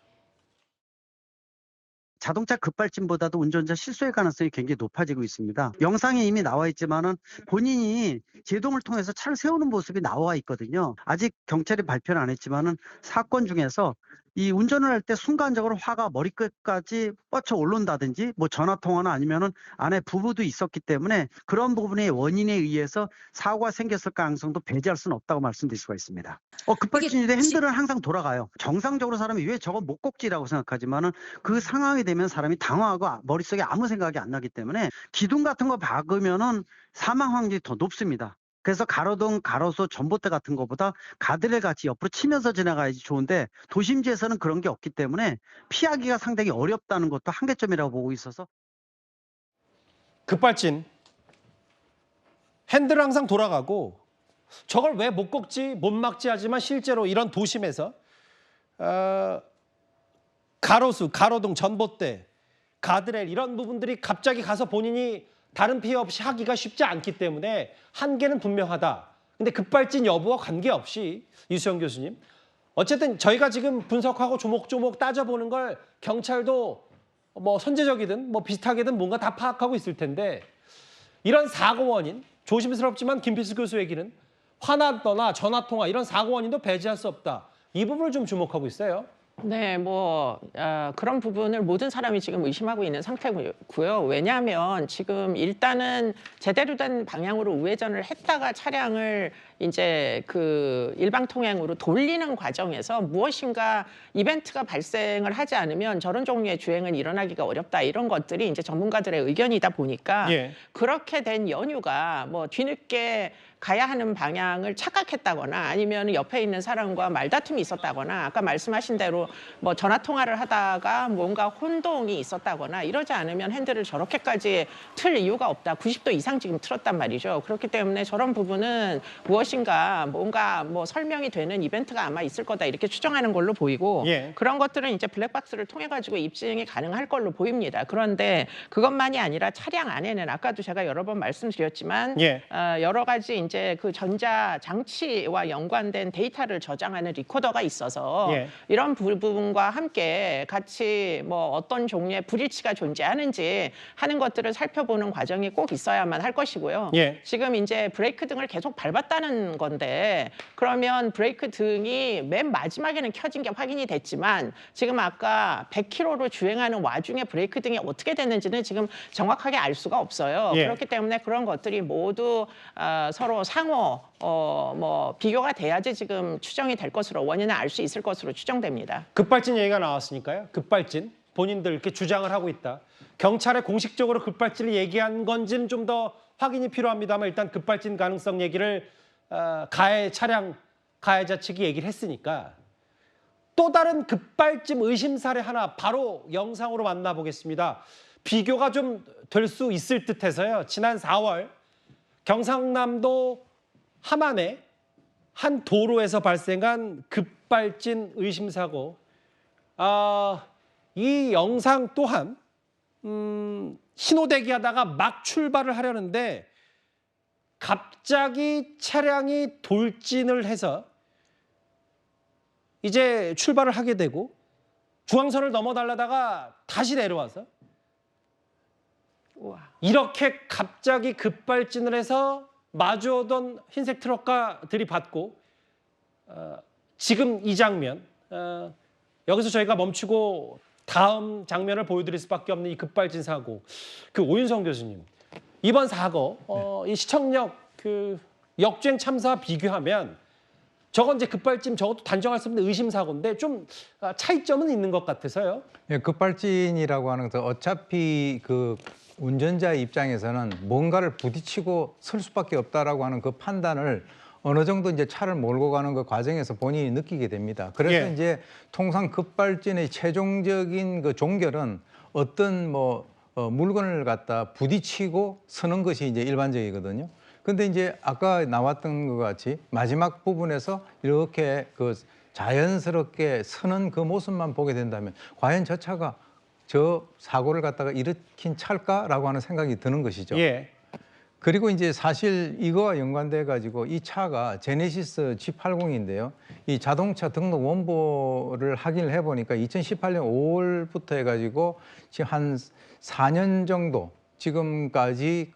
자동차 급발진보다도 운전자 실수의 가능성이 굉장히 높아지고 있습니다. 영상에 이미 나와 있지만은 본인이 제동을 통해서 차를 세우는 모습이 나와 있거든요. 아직 경찰이 발표는 안 했지만은 사건 중에서 이 운전을 할 때 순간적으로 화가 머리끝까지 뻗쳐 오른다든지 뭐 전화 통화나 아니면은 안에 부부도 있었기 때문에 그런 부분의 원인에 의해서 사고가 생겼을 가능성도 배제할 수는 없다고 말씀드릴 수가 있습니다. 급발진인데 핸들은 항상 돌아가요. 정상적으로 사람이 왜 저거 못 꺾지라고 생각하지만은 그 상황이 되면 사람이 당황하고 머릿속에 아무 생각이 안 나기 때문에 기둥 같은 거 박으면은 사망 확률이 더 높습니다. 그래서 가로등, 가로수, 전봇대 같은 것보다 가드레일 같이 옆으로 치면서 지나가야지 좋은데 도심지에서는 그런 게 없기 때문에 피하기가 상당히 어렵다는 것도 한계점이라고 보고 있어서 급발진 핸들은 항상 돌아가고 저걸 왜 못 꺾지 못 막지 하지만 실제로 이런 도심에서 가로수, 가로등, 전봇대, 가드레일 이런 부분들이 갑자기 가서 본인이 다른 피해 없이 하기가 쉽지 않기 때문에 한계는 분명하다. 근데 급발진 여부와 관계없이 이수영 교수님, 어쨌든 저희가 지금 분석하고 조목조목 따져보는 걸 경찰도 뭐 선제적이든 뭐 비슷하게든 뭔가 다 파악하고 있을 텐데 이런 사고 원인, 조심스럽지만 김필수 교수 얘기는 화나 떠나 전화통화 이런 사고 원인도 배제할 수 없다. 이 부분을 좀 주목하고 있어요. 네, 그런 부분을 모든 사람이 지금 의심하고 있는 상태고요. 왜냐하면 지금 일단은 제대로 된 방향으로 우회전을 했다가 차량을 이제 그 일방 통행으로 돌리는 과정에서 무엇인가 이벤트가 발생을 하지 않으면 저런 종류의 주행은 일어나기가 어렵다. 이런 것들이 이제 전문가들의 의견이다 보니까 예. 그렇게 된 연유가 뒤늦게 가야 하는 방향을 착각했다거나 아니면 옆에 있는 사람과 말다툼이 있었다거나 아까 말씀하신 대로 전화 통화를 하다가 뭔가 혼동이 있었다거나 이러지 않으면 핸들을 저렇게까지 틀 이유가 없다. 90도 이상 지금 틀었단 말이죠. 그렇기 때문에 저런 부분은 무엇인가 뭔가 설명이 되는 이벤트가 아마 있을 거다 이렇게 추정하는 걸로 보이고 예. 그런 것들은 이제 블랙박스를 통해 가지고 입증이 가능할 걸로 보입니다. 그런데 그것만이 아니라 차량 안에는 아까도 제가 여러 번 말씀드렸지만 예. 여러 가지 이제 그 전자 장치와 연관된 데이터를 저장하는 리코더가 있어서 예. 이런 부분과 함께 같이 어떤 종류의 불일치가 존재하는지 하는 것들을 살펴보는 과정이 꼭 있어야만 할 것이고요. 예. 지금 이제 브레이크 등을 계속 밟았다는 건데 그러면 브레이크 등이 맨 마지막에는 켜진 게 확인이 됐지만 지금 아까 100km로 주행하는 와중에 브레이크 등이 어떻게 됐는지는 지금 정확하게 알 수가 없어요. 예. 그렇기 때문에 그런 것들이 모두 서로 상호 비교가 돼야지 지금 추정이 될 것으로 원인을 알 수 있을 것으로 추정됩니다. 급발진 얘기가 나왔으니까요. 급발진. 본인들 이렇게 주장을 하고 있다. 경찰에 공식적으로 급발진을 얘기한 건지는 좀 더 확인이 필요합니다만 일단 급발진 가능성 얘기를 가해자 측이 얘기를 했으니까 또 다른 급발진 의심 사례 하나 바로 영상으로 만나보겠습니다. 비교가 좀 될 수 있을 듯해서요. 지난 4월 경상남도 함안의 한 도로에서 발생한 급발진 의심 사고. 이 영상 또한 신호대기하다가 막 출발을 하려는데 갑자기 차량이 돌진을 해서 이제 출발을 하게 되고 중앙선을 넘어달라다가 다시 내려와서 이렇게 갑자기 급발진을 해서 마주오던 흰색 트럭과 들이받고 지금 이 장면 여기서 저희가 멈추고 다음 장면을 보여드릴 수밖에 없는 이 급발진 사고. 그 오윤성 교수님, 이번 사고 이 시청역 그 역주행 참사와 비교하면 저건 이제 급발진 저것도 단정할 수 없는 의심 사고인데 좀 차이점은 있는 것 같아서요. 예, 급발진이라고 하는 것은 어차피 그 운전자 입장에서는 뭔가를 부딪히고 설 수밖에 없다라고 하는 그 판단을 어느 정도 이제 차를 몰고 가는 그 과정에서 본인이 느끼게 됩니다. 그래서 예. 이제 통상 급발진의 최종적인 그 종결은 어떤 물건을 갖다 부딪히고 서는 것이 이제 일반적이거든요. 근데 이제 아까 나왔던 것 같이 마지막 부분에서 이렇게 그 자연스럽게 서는 그 모습만 보게 된다면 과연 저 차가 저 사고를 갖다가 일으킨 차일까라고 하는 생각이 드는 것이죠. 예. 그리고 이제 사실 이거와 연관돼 가지고 이 차가 제네시스 G80인데요. 이 자동차 등록 원보를 확인을 해보니까 2018년 5월부터 해가지고 지금 한 4년 정도 지금까지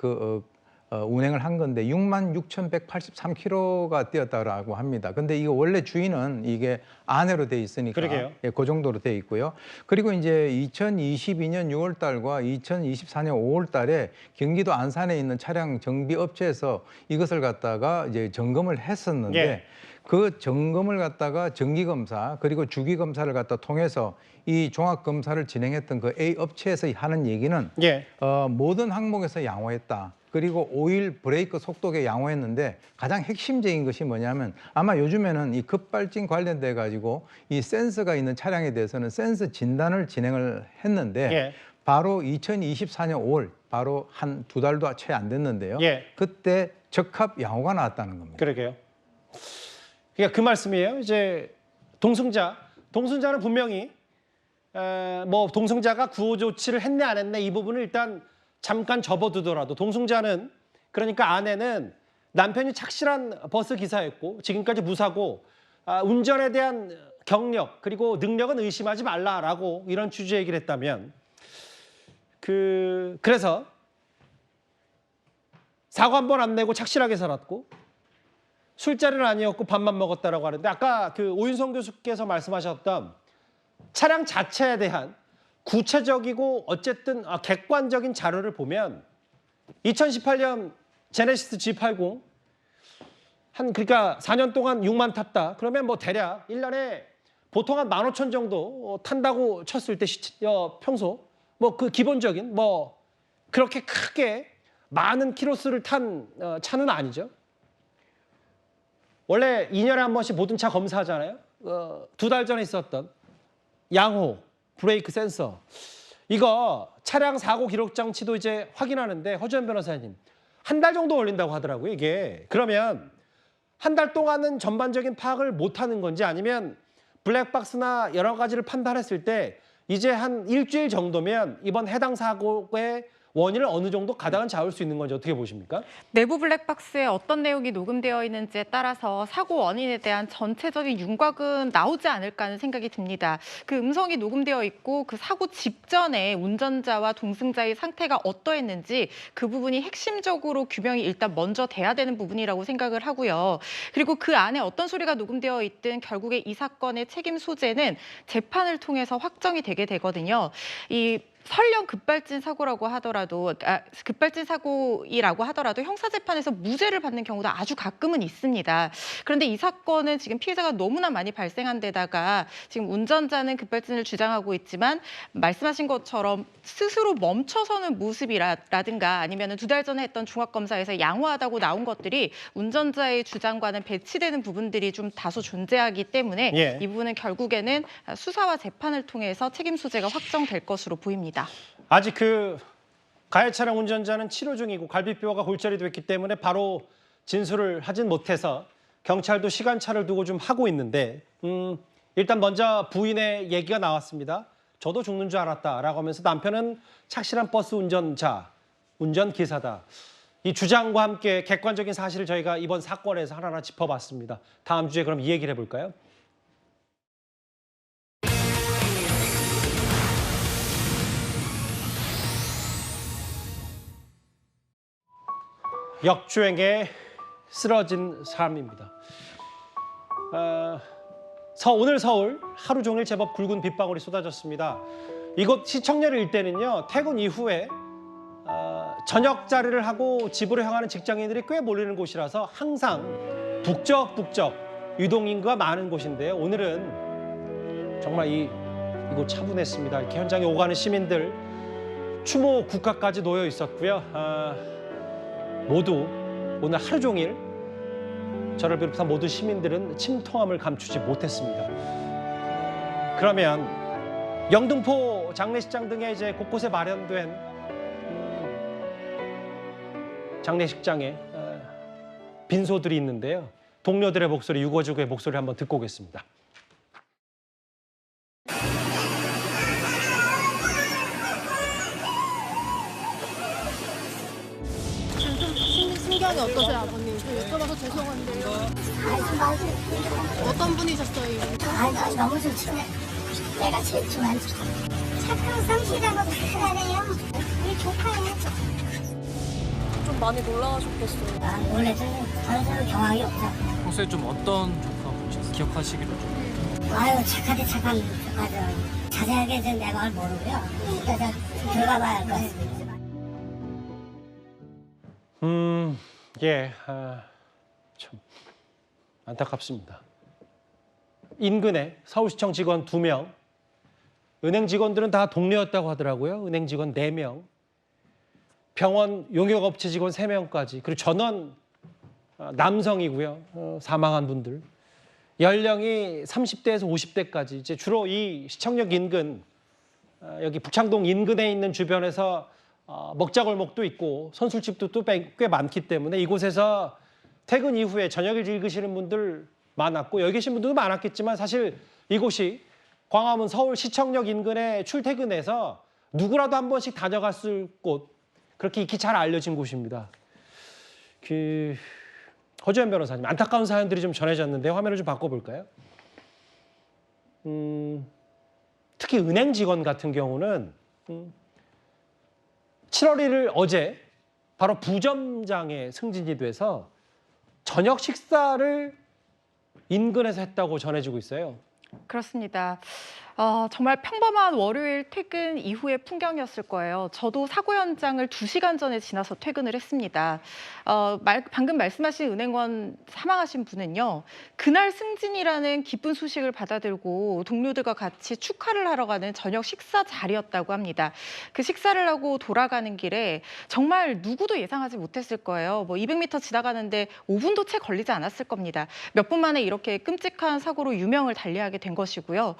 운행을 한 건데 66,183km가 뛰었다고 합니다. 근데 이거 원래 주인은 이게 아내로 돼 있으니까 그러게요. 예, 그 정도로 돼 있고요. 그리고 이제 2022년 6월 달과 2024년 5월 달에 경기도 안산에 있는 차량 정비 업체에서 이것을 갖다가 이제 점검을 했었는데 예. 그 점검을 갖다가 정기 검사 그리고 주기 검사를 갖다 통해서 이 종합 검사를 진행했던 그 A 업체에서 하는 얘기는 예. 모든 항목에서 양호했다. 그리고 오일 브레이크 속도계 양호했는데 가장 핵심적인 것이 뭐냐면 아마 요즘에는 이 급발진 관련돼 가지고 이 센서가 있는 차량에 대해서는 센서 진단을 진행을 했는데 예. 바로 2024년 5월 바로 한 2달도 채 안 됐는데요. 예. 그때 적합 양호가 나왔다는 겁니다. 그러게요. 그러니까 그 말씀이에요. 이제 동승자는 분명히 동승자가 구호 조치를 했네 안 했네 이 부분을 일단 잠깐 접어두더라도 동승자는 그러니까 아내는 남편이 착실한 버스 기사였고 지금까지 무사고 운전에 대한 경력 그리고 능력은 의심하지 말라라고 이런 취지의 얘기를 했다면 그래서 사고 한 번 안 내고 착실하게 살았고 술자리는 아니었고 밥만 먹었다라고 하는데 아까 그 오윤성 교수께서 말씀하셨던 차량 자체에 대한 구체적이고 어쨌든 객관적인 자료를 보면 2018년 제네시스 G80 그러니까 4년 동안 6만 탔다. 그러면 뭐 대략 1년에 보통 한 15,000 정도 탄다고 쳤을 때 평소 뭐 그 기본적인 뭐 그렇게 크게 많은 키로수를 탄 차는 아니죠. 원래 2년에 한 번씩 모든 차 검사하잖아요. 2달 전에 있었던 양호 브레이크 센서 이거 차량 사고 기록 장치도 이제 확인하는데 허주현 변호사님 한 달 정도 걸린다고 하더라고요. 이게 그러면 한 달 동안은 전반적인 파악을 못하는 건지 아니면 블랙박스나 여러 가지를 판단했을 때 이제 한 일주일 정도면 이번 해당 사고의 원인을 어느 정도 가닥은 잡을 수 있는 건지 어떻게 보십니까? 내부 블랙박스에 어떤 내용이 녹음되어 있는지에 따라서 사고 원인에 대한 전체적인 윤곽은 나오지 않을까 하는 생각이 듭니다. 그 음성이 녹음되어 있고 그 사고 직전에 운전자와 동승자의 상태가 어떠했는지 그 부분이 핵심적으로 규명이 일단 먼저 돼야 되는 부분이라고 생각을 하고요. 그리고 그 안에 어떤 소리가 녹음되어 있든 결국에 이 사건의 책임 소재는 재판을 통해서 확정이 되게 되거든요. 이 설령 급발진 사고라고 하더라도 급발진 사고이라고 하더라도 형사재판에서 무죄를 받는 경우도 아주 가끔은 있습니다. 그런데 이 사건은 지금 피해자가 너무나 많이 발생한 데다가 지금 운전자는 급발진을 주장하고 있지만 말씀하신 것처럼 스스로 멈춰서는 모습이라든가 아니면 2달 전에 했던 종합검사에서 양호하다고 나온 것들이 운전자의 주장과는 배치되는 부분들이 좀 다소 존재하기 때문에 이 부분은 결국에는 수사와 재판을 통해서 책임 소재가 확정될 것으로 보입니다. 아직 그 가해 차량 운전자는 치료 중이고 갈비뼈가 골절이 됐기 때문에 바로 진술을 하진 못해서 경찰도 시간차를 두고 좀 하고 있는데 일단 먼저 부인의 얘기가 나왔습니다. 저도 죽는 줄 알았다라고 하면서 남편은 착실한 버스 운전자, 운전기사다. 이 주장과 함께 객관적인 사실을 저희가 이번 사건에서 하나하나 짚어봤습니다. 다음 주에 그럼 이 얘기를 해볼까요? 역주행에 쓰러진 사람입니다. 오늘 서울 하루 종일 제법 굵은 빗방울이 쏟아졌습니다. 이곳 시청열 일대는요 퇴근 이후에 저녁 자리를 하고 집으로 향하는 직장인들이 꽤 몰리는 곳이라서 항상 북적북적 유동인구가 많은 곳인데요. 오늘은 정말 이곳 차분했습니다. 이렇게 현장에 오가는 시민들 추모 국가까지 놓여 있었고요. 모두 오늘 하루 종일 저를 비롯한 모든 시민들은 침통함을 감추지 못했습니다. 그러면 영등포 장례식장 등에 이제 곳곳에 마련된 장례식장에 빈소들이 있는데요. 동료들의 목소리, 유가족의 목소리 한번 듣고 오겠습니다. 심경이 어떠세요, 아버님? 여쭤봐서 죄송한데요. 어떤 분이셨어요? 나 너무 좋죠. 내가 제일 좋아하는 착한 성실하고 착하네요. 우리 조카예요. 좀 많이 놀라셨겠어요. 놀래서 저는 경황이 없어. 평소에 좀 어떤 조카 보셨어요? 기억하시기로 좀. 아유 착하대 착한 조카죠. 자세하게 좀 내가 모르고요. 그래서 들어가봐야 할 것 같습니다. 참 안타깝습니다. 인근에 서울시청 직원 2명, 은행 직원들은 다 동료였다고 하더라고요. 은행 직원 4명, 병원 용역업체 직원 3명까지, 그리고 전원 남성이고요. 사망한 분들. 연령이 30대에서 50대까지, 이제 주로 이 시청역 인근, 여기 북창동 인근에 있는 주변에서 먹자골목도 있고 선술집도 또 꽤 많기 때문에 이곳에서 퇴근 이후에 저녁을 즐기시는 분들 많았고 여기 계신 분들도 많았겠지만 사실 이곳이 광화문 서울 시청역 인근에 출퇴근해서 누구라도 한 번씩 다녀갔을 곳, 그렇게 익히 잘 알려진 곳입니다. 허주현 변호사님, 안타까운 사연들이 좀 전해졌는데 화면을 좀 바꿔볼까요? 특히 은행 직원 같은 경우는 7월 1일 어제 바로 부점장에 승진이 돼서 저녁 식사를 인근에서 했다고 전해지고 있어요. 그렇습니다. 정말 평범한 월요일 퇴근 이후의 풍경이었을 거예요. 저도 사고 현장을 2시간 전에 지나서 퇴근을 했습니다. 방금 말씀하신 은행원 사망하신 분은요. 그날 승진이라는 기쁜 소식을 받아들고 동료들과 같이 축하를 하러 가는 저녁 식사 자리였다고 합니다. 그 식사를 하고 돌아가는 길에 정말 누구도 예상하지 못했을 거예요. 200m 지나가는데 5분도 채 걸리지 않았을 겁니다. 몇 분 만에 이렇게 끔찍한 사고로 유명을 달리하게 된 것이고요.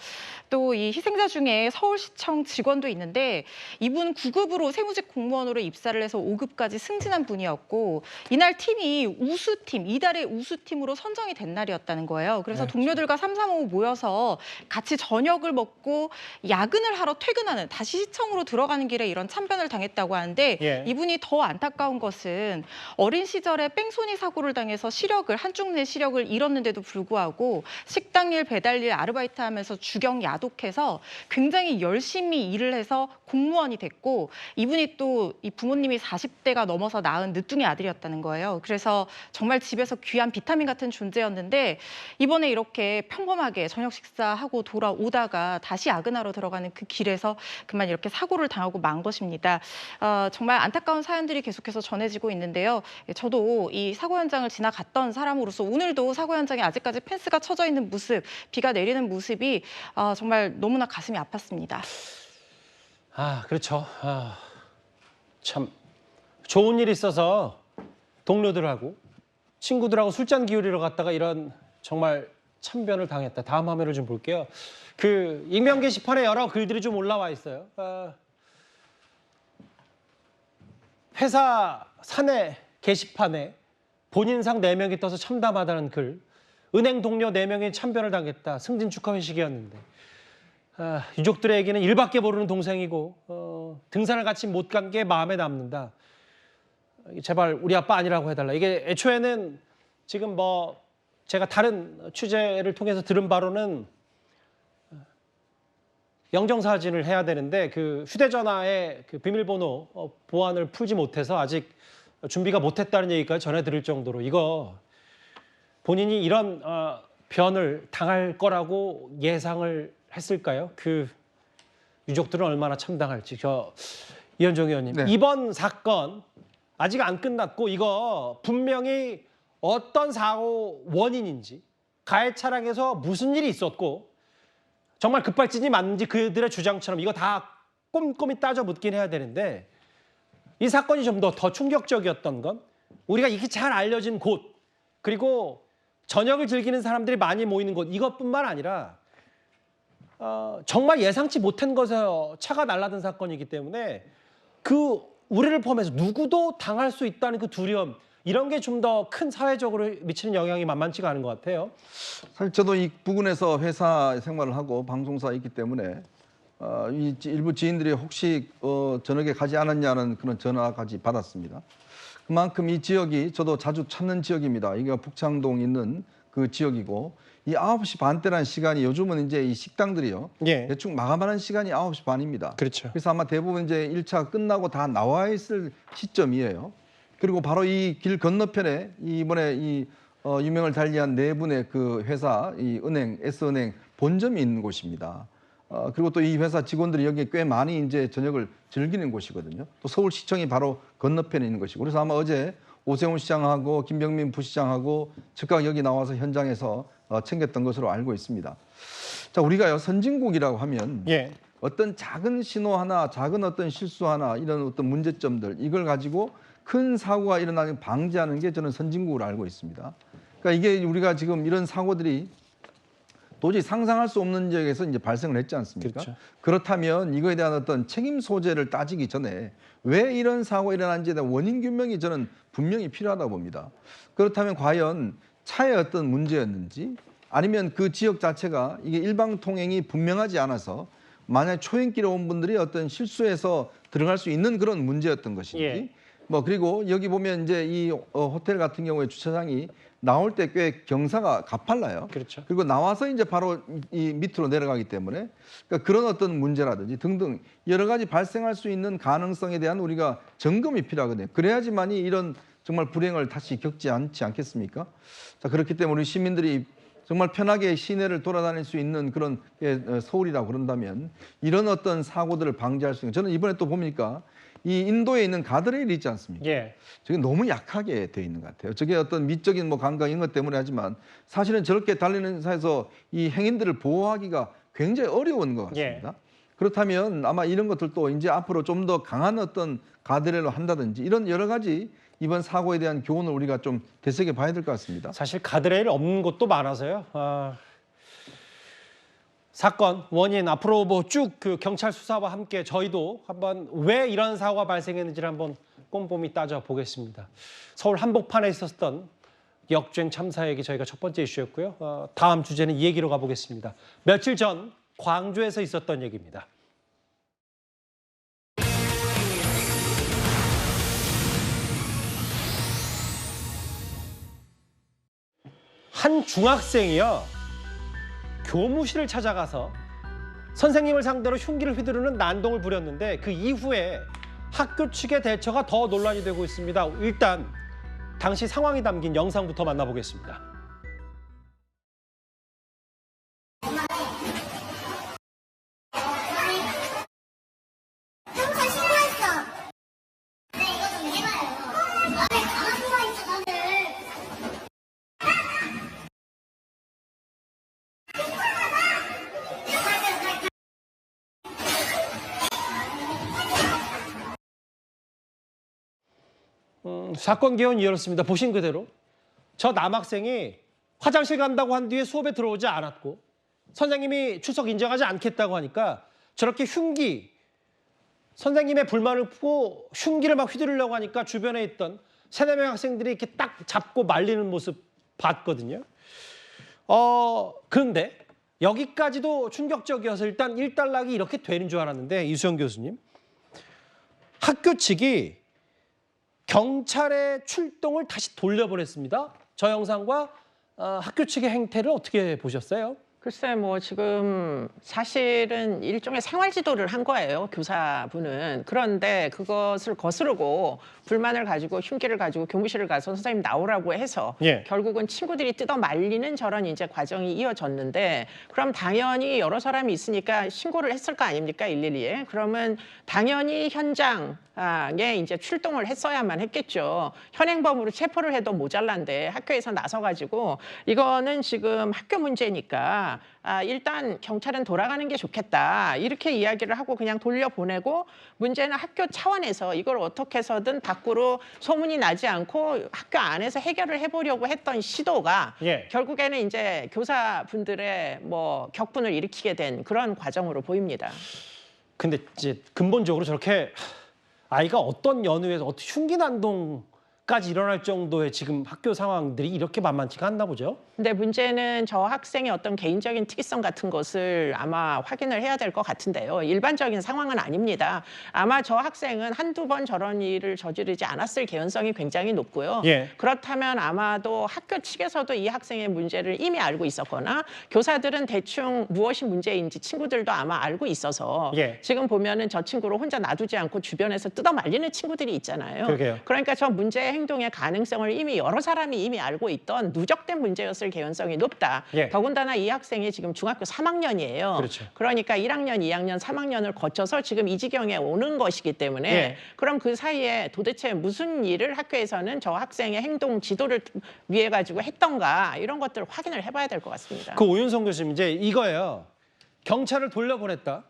또 이 희생자 중에 서울시청 직원도 있는데 이분 9급으로 세무직 공무원으로 입사를 해서 5급까지 승진한 분이었고 이날 팀이 우수팀, 이달의 우수팀으로 선정이 된 날이었다는 거예요. 그래서 동료들과 335 모여서 같이 저녁을 먹고 야근을 하러 퇴근하는 다시 시청으로 들어가는 길에 이런 참변을 당했다고 하는데 이분이 더 안타까운 것은 어린 시절에 뺑소니 사고를 당해서 한쪽 내 시력을 잃었는데도 불구하고 식당 일, 배달 일, 아르바이트 하면서 주경 야독해서 굉장히 열심히 일을 해서 공무원이 됐고 이분이 또 이 부모님이 40대가 넘어서 낳은 늦둥이 아들이었다는 거예요. 그래서 정말 집에서 귀한 비타민 같은 존재였는데 이번에 이렇게 평범하게 저녁 식사하고 돌아오다가 다시 야근하러 들어가는 그 길에서 그만 이렇게 사고를 당하고 만 것입니다. 정말 안타까운 사연들이 계속해서 전해지고 있는데요. 저도 이 사고 현장을 지나갔던 사람으로서 오늘도 사고 현장에 아직까지 펜스가 쳐져 있는 모습, 비가 내리는 모습이 정말 너무나 가슴이 아팠습니다. 그렇죠. 참 좋은 일 있어서 동료들하고 친구들하고 술잔 기울이러 갔다가 이런 정말 참변을 당했다. 다음 화면을 좀 볼게요. 그 익명 게시판에 여러 글들이 좀 올라와 있어요. 회사 사내 게시판에 본인상 4명이 떠서 참담하다는 글. 은행 동료 4명이 참변을 당했다. 승진 축하 회식이었는데. 유족들에게는 일밖에 모르는 동생이고 등산을 같이 못 간 게 마음에 남는다. 제발 우리 아빠 아니라고 해달라. 이게 애초에는 지금 제가 다른 취재를 통해서 들은 바로는 영정사진을 해야 되는데 그 휴대전화의 그 비밀번호 보안을 풀지 못해서 아직 준비가 못했다는 얘기까지 전해 들을 정도로 이거 본인이 이런 변을 당할 거라고 예상을 했을까요? 그 유족들은 얼마나 참담할지. 이현정 의원님, 이번 사건 아직 안 끝났고 이거 분명히 어떤 사고 원인인지 가해 차량에서 무슨 일이 있었고 정말 급발진이 맞는지 그들의 주장처럼 이거 다 꼼꼼히 따져 묻긴 해야 되는데 이 사건이 좀 더 충격적이었던 건 우리가 이렇게 잘 알려진 곳 그리고 저녁을 즐기는 사람들이 많이 모이는 곳 이것뿐만 아니라 정말 예상치 못한 것에서 차가 날아든 사건이기 때문에 그 우리를 포함해서 누구도 당할 수 있다는 그 두려움 이런 게 좀 더 큰 사회적으로 미치는 영향이 만만치가 않은 것 같아요. 사실 저도 이 부근에서 회사 생활을 하고 방송사에 있기 때문에 일부 지인들이 혹시 저녁에 가지 않았냐는 그런 전화까지 받았습니다. 그만큼 이 지역이 저도 자주 찾는 지역입니다. 이게 북창동 있는 그 지역이고 이 9시 반대라는 시간이 요즘은 이제 이 식당들이요. 대충 마감하는 시간이 9시 반입니다. 그렇죠. 그래서 아마 대부분 이제 1차 끝나고 다 나와 있을 시점이에요. 그리고 바로 이 길 건너편에 이번에 이 유명을 달리한 4분의 그 회사, 이 은행, S은행 본점이 있는 곳입니다. 그리고 또 이 회사 직원들이 여기에 꽤 많이 이제 저녁을 즐기는 곳이거든요. 또 서울시청이 바로 건너편에 있는 것이고. 그래서 아마 어제 오세훈 시장하고 김병민 부시장하고 즉각 여기 나와서 현장에서 챙겼던 것으로 알고 있습니다. 자, 우리가요 선진국이라고 하면 어떤 작은 신호 하나, 작은 어떤 실수 하나 이런 어떤 문제점들 이걸 가지고 큰 사고가 일어나는 방지하는 게 저는 선진국으로 알고 있습니다. 그러니까 이게 우리가 지금 이런 사고들이 도저히 상상할 수 없는 지역에서 이제 발생을 했지 않습니까? 그렇죠. 그렇다면 이거에 대한 어떤 책임 소재를 따지기 전에 왜 이런 사고가 일어난지에 대한 원인 규명이 저는 분명히 필요하다고 봅니다. 그렇다면 과연 차의 어떤 문제였는지 아니면 그 지역 자체가 이게 일방 통행이 분명하지 않아서 만약 초행길에 온 분들이 어떤 실수해서 들어갈 수 있는 그런 문제였던 것인지 그리고 여기 보면 이제 이 호텔 같은 경우에 주차장이 나올 때 꽤 경사가 가팔라요. 그렇죠. 그리고 나와서 이제 바로 이 밑으로 내려가기 때문에 그러니까 그런 어떤 문제라든지 등등 여러 가지 발생할 수 있는 가능성에 대한 우리가 점검이 필요하거든요. 그래야지만이 이런 정말 불행을 다시 겪지 않지 않겠습니까? 자, 그렇기 때문에 우리 시민들이 정말 편하게 시내를 돌아다닐 수 있는 그런 서울이라고 그런다면 이런 어떤 사고들을 방지할 수 있는, 저는 이번에 또 보니까 이 인도에 있는 가드레일이 있지 않습니까? 예. 저게 너무 약하게 돼 있는 것 같아요. 저게 어떤 미적인 뭐 감각 이런 것 때문에 하지만 사실은 저렇게 달리는 사에서 이 행인들을 보호하기가 굉장히 어려운 것 같습니다. 예. 그렇다면 아마 이런 것들도 이제 앞으로 좀 더 강한 어떤 가드레일로 한다든지 이런 여러 가지 이번 사고에 대한 교훈을 우리가 좀 되새겨 봐야 될 것 같습니다. 사실 가드레일 없는 곳도 많아서요. 사건 원인 앞으로 뭐 쭉 그 경찰 수사와 함께 저희도 한번 왜 이런 사고가 발생했는지를 한번 꼼꼼히 따져 보겠습니다. 서울 한복판에 있었던 역주행 참사 얘기 저희가 첫 번째 이슈였고요. 다음 주제는 이 얘기로 가보겠습니다. 며칠 전 광주에서 있었던 얘기입니다. 한 중학생이요. 교무실을 찾아가서 선생님을 상대로 흉기를 휘두르는 난동을 부렸는데 그 이후에 학교 측의 대처가 더 논란이 되고 있습니다. 일단 당시 상황이 담긴 영상부터 만나보겠습니다. 사건 개요는 이렇습니다. 보신 그대로 저 남학생이 화장실 간다고 한 뒤에 수업에 들어오지 않았고 선생님이 출석 인정하지 않겠다고 하니까 저렇게 흉기, 선생님의 불만을 푸고 흉기를 막 휘두르려고 하니까 주변에 있던 3-4명 학생들이 이렇게 딱 잡고 말리는 모습 봤거든요. 그런데 여기까지도 충격적이어서 일단 일단락이 이렇게 되는 줄 알았는데 이수영 교수님, 학교 측이 경찰의 출동을 다시 돌려보냈습니다. 저 영상과 학교 측의 행태를 어떻게 보셨어요? 글쎄 뭐 지금 사실은 일종의 생활 지도를 한 거예요, 교사분은. 그런데 그것을 거스르고 불만을 가지고 흉기를 가지고 교무실을 가서 선생님 나오라고 해서 예. 결국은 친구들이 뜯어 말리는 저런 이제 과정이 이어졌는데, 그럼 당연히 여러 사람이 있으니까 신고를 했을 거 아닙니까, 112에. 그러면 당연히 현장에 이제 출동을 했어야만 했겠죠. 현행범으로 체포를 해도 모자란데 학교에서 나서가지고 이거는 지금 학교 문제니까 일단 경찰은 돌아가는 게 좋겠다, 이렇게 이야기를 하고 그냥 돌려보내고, 문제는 학교 차원에서 이걸 어떻게 해서든 밖으로 소문이 나지 않고 학교 안에서 해결을 해보려고 했던 시도가 예. 결국에는 이제 교사분들의 뭐 격분을 일으키게 된 그런 과정으로 보입니다. 근데 이제 근본적으로 저렇게 아이가 어떤 연후에서 어떻게 흉기 난동까지 일어날 정도의 지금 학교 상황들이 이렇게 만만치가 않나 보죠? 근데 문제는 저 학생의 어떤 개인적인 특이성 같은 것을 아마 확인을 해야 될 것 같은데요. 일반적인 상황은 아닙니다. 아마 저 학생은 한두 번 저런 일을 저지르지 않았을 개연성이 굉장히 높고요. 예. 그렇다면 아마도 학교 측에서도 이 학생의 문제를 이미 알고 있었거나 교사들은 대충 무엇이 문제인지 친구들도 아마 알고 있어서 예. 지금 보면은 저 친구를 혼자 놔두지 않고 주변에서 뜯어 말리는 친구들이 있잖아요. 그러게요. 그러니까 저 문제의 행동의 가능성을 이미 여러 사람이 이미 알고 있던 누적된 문제였을 개연성이 높다. 예. 더군다나 이 학생이 지금 중학교 3학년이에요. 그렇죠. 그러니까 1학년, 2학년, 3학년을 거쳐서 지금 이 지경에 오는 것이기 때문에 예. 그럼 그 사이에 도대체 무슨 일을 학교에서는 저 학생의 행동 지도를 위해 가지고 했던가, 이런 것들을 확인을 해봐야 될 것 같습니다. 그 오윤성 교수님, 이제 이거예요. 경찰을 돌려보냈다.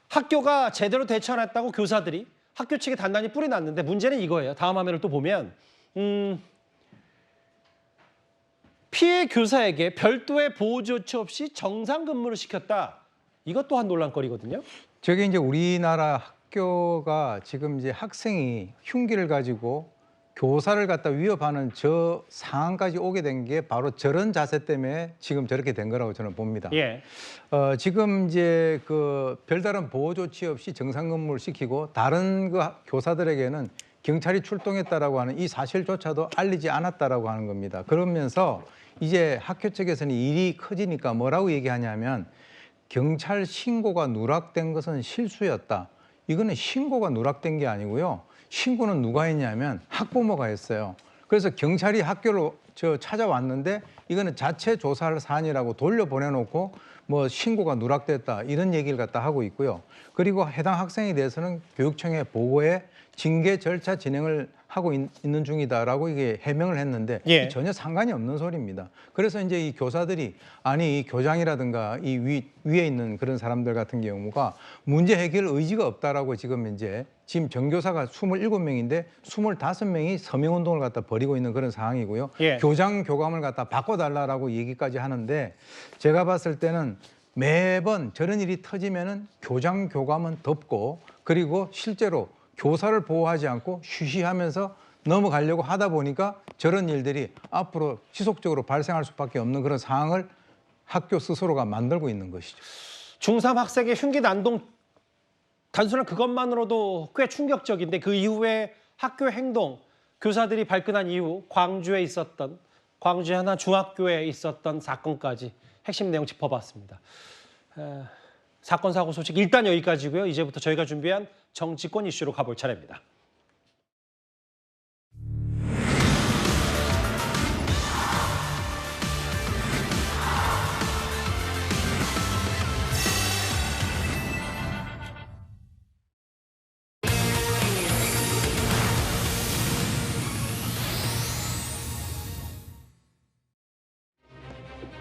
학교가 제대로 대처 안 했다고 교사들이 학교 측에 단단히 뿌리 났는데 문제는 이거예요. 다음 화면을 또 보면 피해 교사에게 별도의 보호 조치 없이 정상 근무를 시켰다. 이것 또한 논란거리거든요. 저게 이제 우리나라 학교가 지금 이제 학생이 흉기를 가지고 교사를 갖다 위협하는 저 상황까지 오게 된 게 바로 저런 자세 때문에 지금 저렇게 된 거라고 저는 봅니다. 예. 지금 이제 그 별다른 보호 조치 없이 정상 근무를 시키고 다른 그 교사들에게는 경찰이 출동했다라고 하는 이 사실조차도 알리지 않았다라고 하는 겁니다. 그러면서 이제 학교 측에서는 일이 커지니까 뭐라고 얘기하냐면 경찰 신고가 누락된 것은 실수였다. 이거는 신고가 누락된 게 아니고요. 신고는 누가 했냐면 학부모가 했어요. 그래서 경찰이 학교로 찾아왔는데 이거는 자체 조사할 사안이라고 돌려보내놓고 뭐 신고가 누락됐다 이런 얘기를 갖다 하고 있고요. 그리고 해당 학생에 대해서는 교육청에 보고해 징계 절차 진행을 하고 있는 중이다라고 이게 해명을 했는데 예. 전혀 상관이 없는 소리입니다. 그래서 이제 이 교사들이 아니 이 교장이라든가 이 위에 있는 그런 사람들 같은 경우가 문제 해결 의지가 없다라고 지금 전교사가 27명인데 25명이 서명운동을 갖다 벌이고 있는 그런 상황이고요. 예. 교장 교감을 갖다 바꿔달라고 얘기까지 하는데 제가 봤을 때는 매번 저런 일이 터지면은 교장 교감은 덮고 그리고 실제로 교사를 보호하지 않고 쉬쉬하면서 넘어가려고 하다 보니까 저런 일들이 앞으로 지속적으로 발생할 수밖에 없는 그런 상황을 학교 스스로가 만들고 있는 것이죠. 중3 학생의 흉기 난동 단순한 그것만으로도 꽤 충격적인데 그 이후에 학교 행동, 교사들이 발끈한 이후 광주의 하나 중학교에 있었던 사건까지 핵심 내용 짚어봤습니다. 사건 사고 소식 일단 여기까지고요. 이제부터 저희가 준비한 정치권 이슈로 가볼 차례입니다.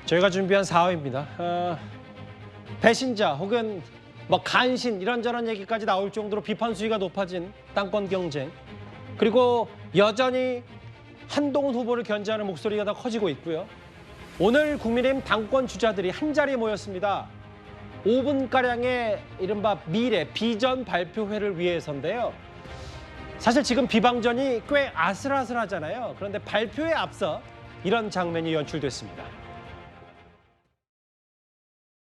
저희가 준비한 4회입니다. 배신자 혹은 뭐 간신 이런저런 얘기까지 나올 정도로 비판 수위가 높아진 당권 경쟁. 그리고 여전히 한동훈 후보를 견제하는 목소리가 더 커지고 있고요. 오늘 국민의힘 당권 주자들이 한자리에 모였습니다. 5분가량의 이른바 미래 비전 발표회를 위해서인데요. 사실 지금 비방전이 꽤 아슬아슬하잖아요. 그런데 발표에 앞서 이런 장면이 연출됐습니다.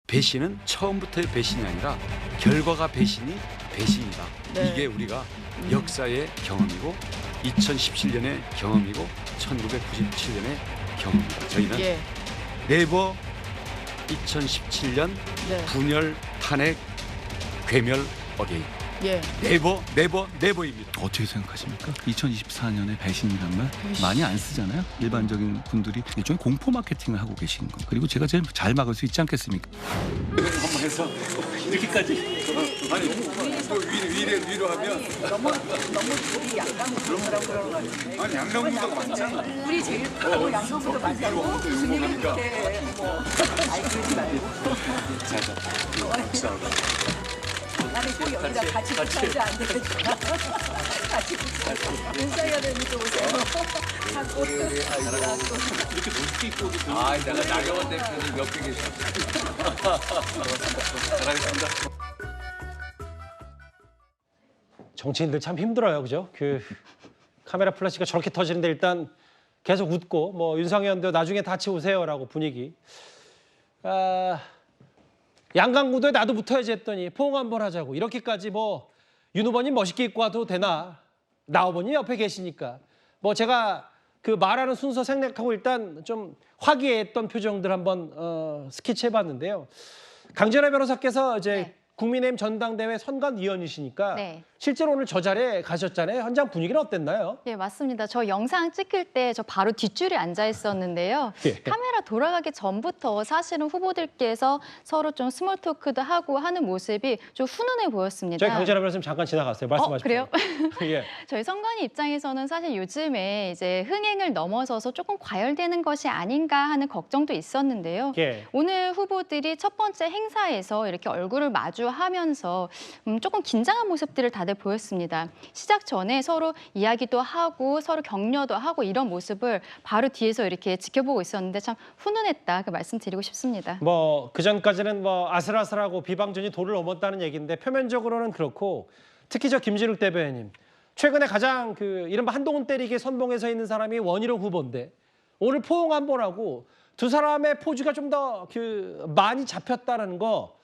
배신은 처음부터의 배신이 아니라 결과가 배신이 배신이다. 네. 이게 우리가 역사의 경험이고 2017년의 경험이고 1997년의 경험입니다. 저희는 예. 네버 2017년 네. 분열, 탄핵, 괴멸, 어게인. 예. 네버입니다. 어떻게 생각하십니까? 2024년에 배신이란 말 많이 안 쓰잖아요. 일반적인 분들이 일종의 공포 마케팅을 하고 계신 거. 그리고 제가 제일 잘 막을 수 있지 않겠습니까? 한번 해서 이렇게까지. 아니 위로 하면 너무 우리 양강구도라고 그러는 거 아니에요? 아니 양강구도가 맞잖아. 우리 제일 크고 양강구도 맞다고 무슨 얘기 그렇게 뭐 아이 그러지 말고. 자. 나는 꼭 여기다 같이 붙여야지 안 되겠구나. 같이 붙여야지. 윤석열 의원님도 오세요. 하고. 이렇게 멋있게 입고 오거든. 아, 내가 나경원 대표님 옆에 계셔. 잘하겠습니다. 정치인들 참 힘들어요, 그죠? 카메라 플래시가 저렇게 터지는데 일단 계속 웃고 뭐 윤상현도 나중에 같이 오세요라고 분위기. 양강구도에 나도 붙어야지 했더니 포옹 한번 하자고 이렇게까지 뭐 윤 후보님 멋있게 입고 와도 되나? 나 후보님 옆에 계시니까 뭐 제가 그 말하는 순서 생략하고 일단 좀 화기애애했던 표정들 한번 스케치해봤는데요. 강진아 변호사께서 이제 네. 국민의힘 전당대회 선관위원이시니까 네. 실제로 오늘 저 자리에 가셨잖아요. 현장 분위기는 어땠나요? 네, 맞습니다. 저 영상 찍힐 때 저 바로 뒷줄에 앉아 있었는데요. 예. 카메라 돌아가기 전부터 사실은 후보들께서 서로 좀 스몰 토크도 하고 하는 모습이 좀 훈훈해 보였습니다. 저희 강진아 변호사님 잠깐 지나갔어요. 말씀하십시오. 그래요? 예. 저희 선관위 입장에서는 사실 요즘에 이제 흥행을 넘어서서 조금 과열되는 것이 아닌가 하는 걱정도 있었는데요. 예. 오늘 후보들이 첫 번째 행사에서 이렇게 얼굴을 마주하면서 조금 긴장한 모습들을 다들 보였습니다. 시작 전에 서로 이야기도 하고 서로 격려도 하고 이런 모습을 바로 뒤에서 이렇게 지켜보고 있었는데 참 훈훈했다 그 말씀드리고 싶습니다. 뭐 그전까지는 뭐 아슬아슬하고 비방전이 도를 넘었다는 얘기인데 표면적으로는 그렇고 특히 저 김진욱 대변인 최근에 가장 이른바 한동훈 때리기에 선봉에 서 있는 사람이 원희룡 후보인데 오늘 포옹 한 번 하고 두 사람의 포즈가 좀 더 많이 잡혔다는 거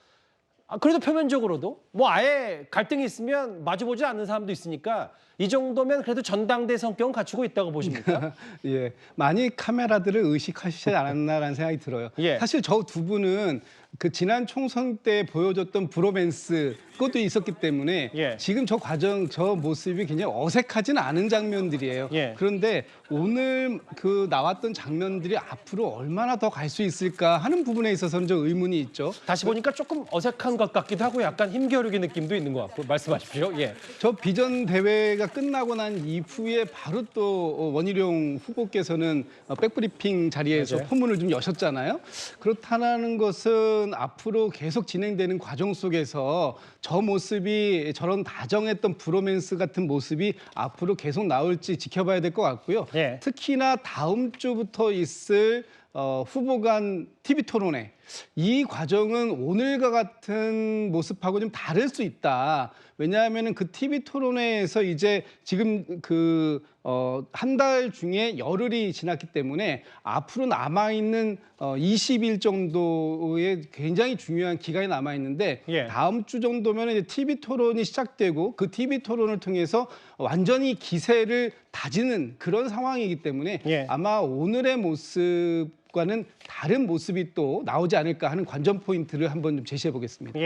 그래도 표면적으로도 뭐 아예 갈등이 있으면 마주보지 않는 사람도 있으니까 이 정도면 그래도 전당대 성격은 갖추고 있다고 보십니까? 예, 많이 카메라들을 의식하시지 않았나라는 생각이 들어요. 예. 사실 저 두 분은 그 지난 총선 때 보여줬던 브로맨스 그것도 있었기 때문에 지금 저 과정, 저 모습이 굉장히 어색하지는 않은 장면들이에요. 그런데 오늘 그 나왔던 장면들이 앞으로 얼마나 더 갈 수 있을까 하는 부분에 있어서는 좀 의문이 있죠. 다시 보니까 조금 어색한 것 같기도 하고 약간 힘겨루기 느낌도 있는 것 같고 말씀하십시오. 저 비전 대회가 끝나고 난 이후에 바로 또 원희룡 후보께서는 백브리핑 자리에서 맞아요. 포문을 좀 여셨잖아요. 그렇다는 것은 앞으로 계속 진행되는 과정 속에서 저 모습이 저런 다정했던 브로맨스 같은 모습이 앞으로 계속 나올지 지켜봐야 될 것 같고요. 특히나 다음 주부터 있을 후보 간 TV 토론회 이 과정은 오늘과 같은 모습하고 좀 다를 수 있다. 왜냐하면 그 TV 토론회에서 이제 지금 한 달 중에 열흘이 지났기 때문에 앞으로 남아있는 20일 정도의 굉장히 중요한 기간이 남아있는데 다음 주 정도면 이제 TV 토론이 시작되고 그 TV 토론을 통해서 완전히 기세를 다지는 그런 상황이기 때문에 아마 오늘의 모습과는 다른 모습이 또 나오지 않을까 하는 관전 포인트를 한번 좀 제시해 보겠습니다.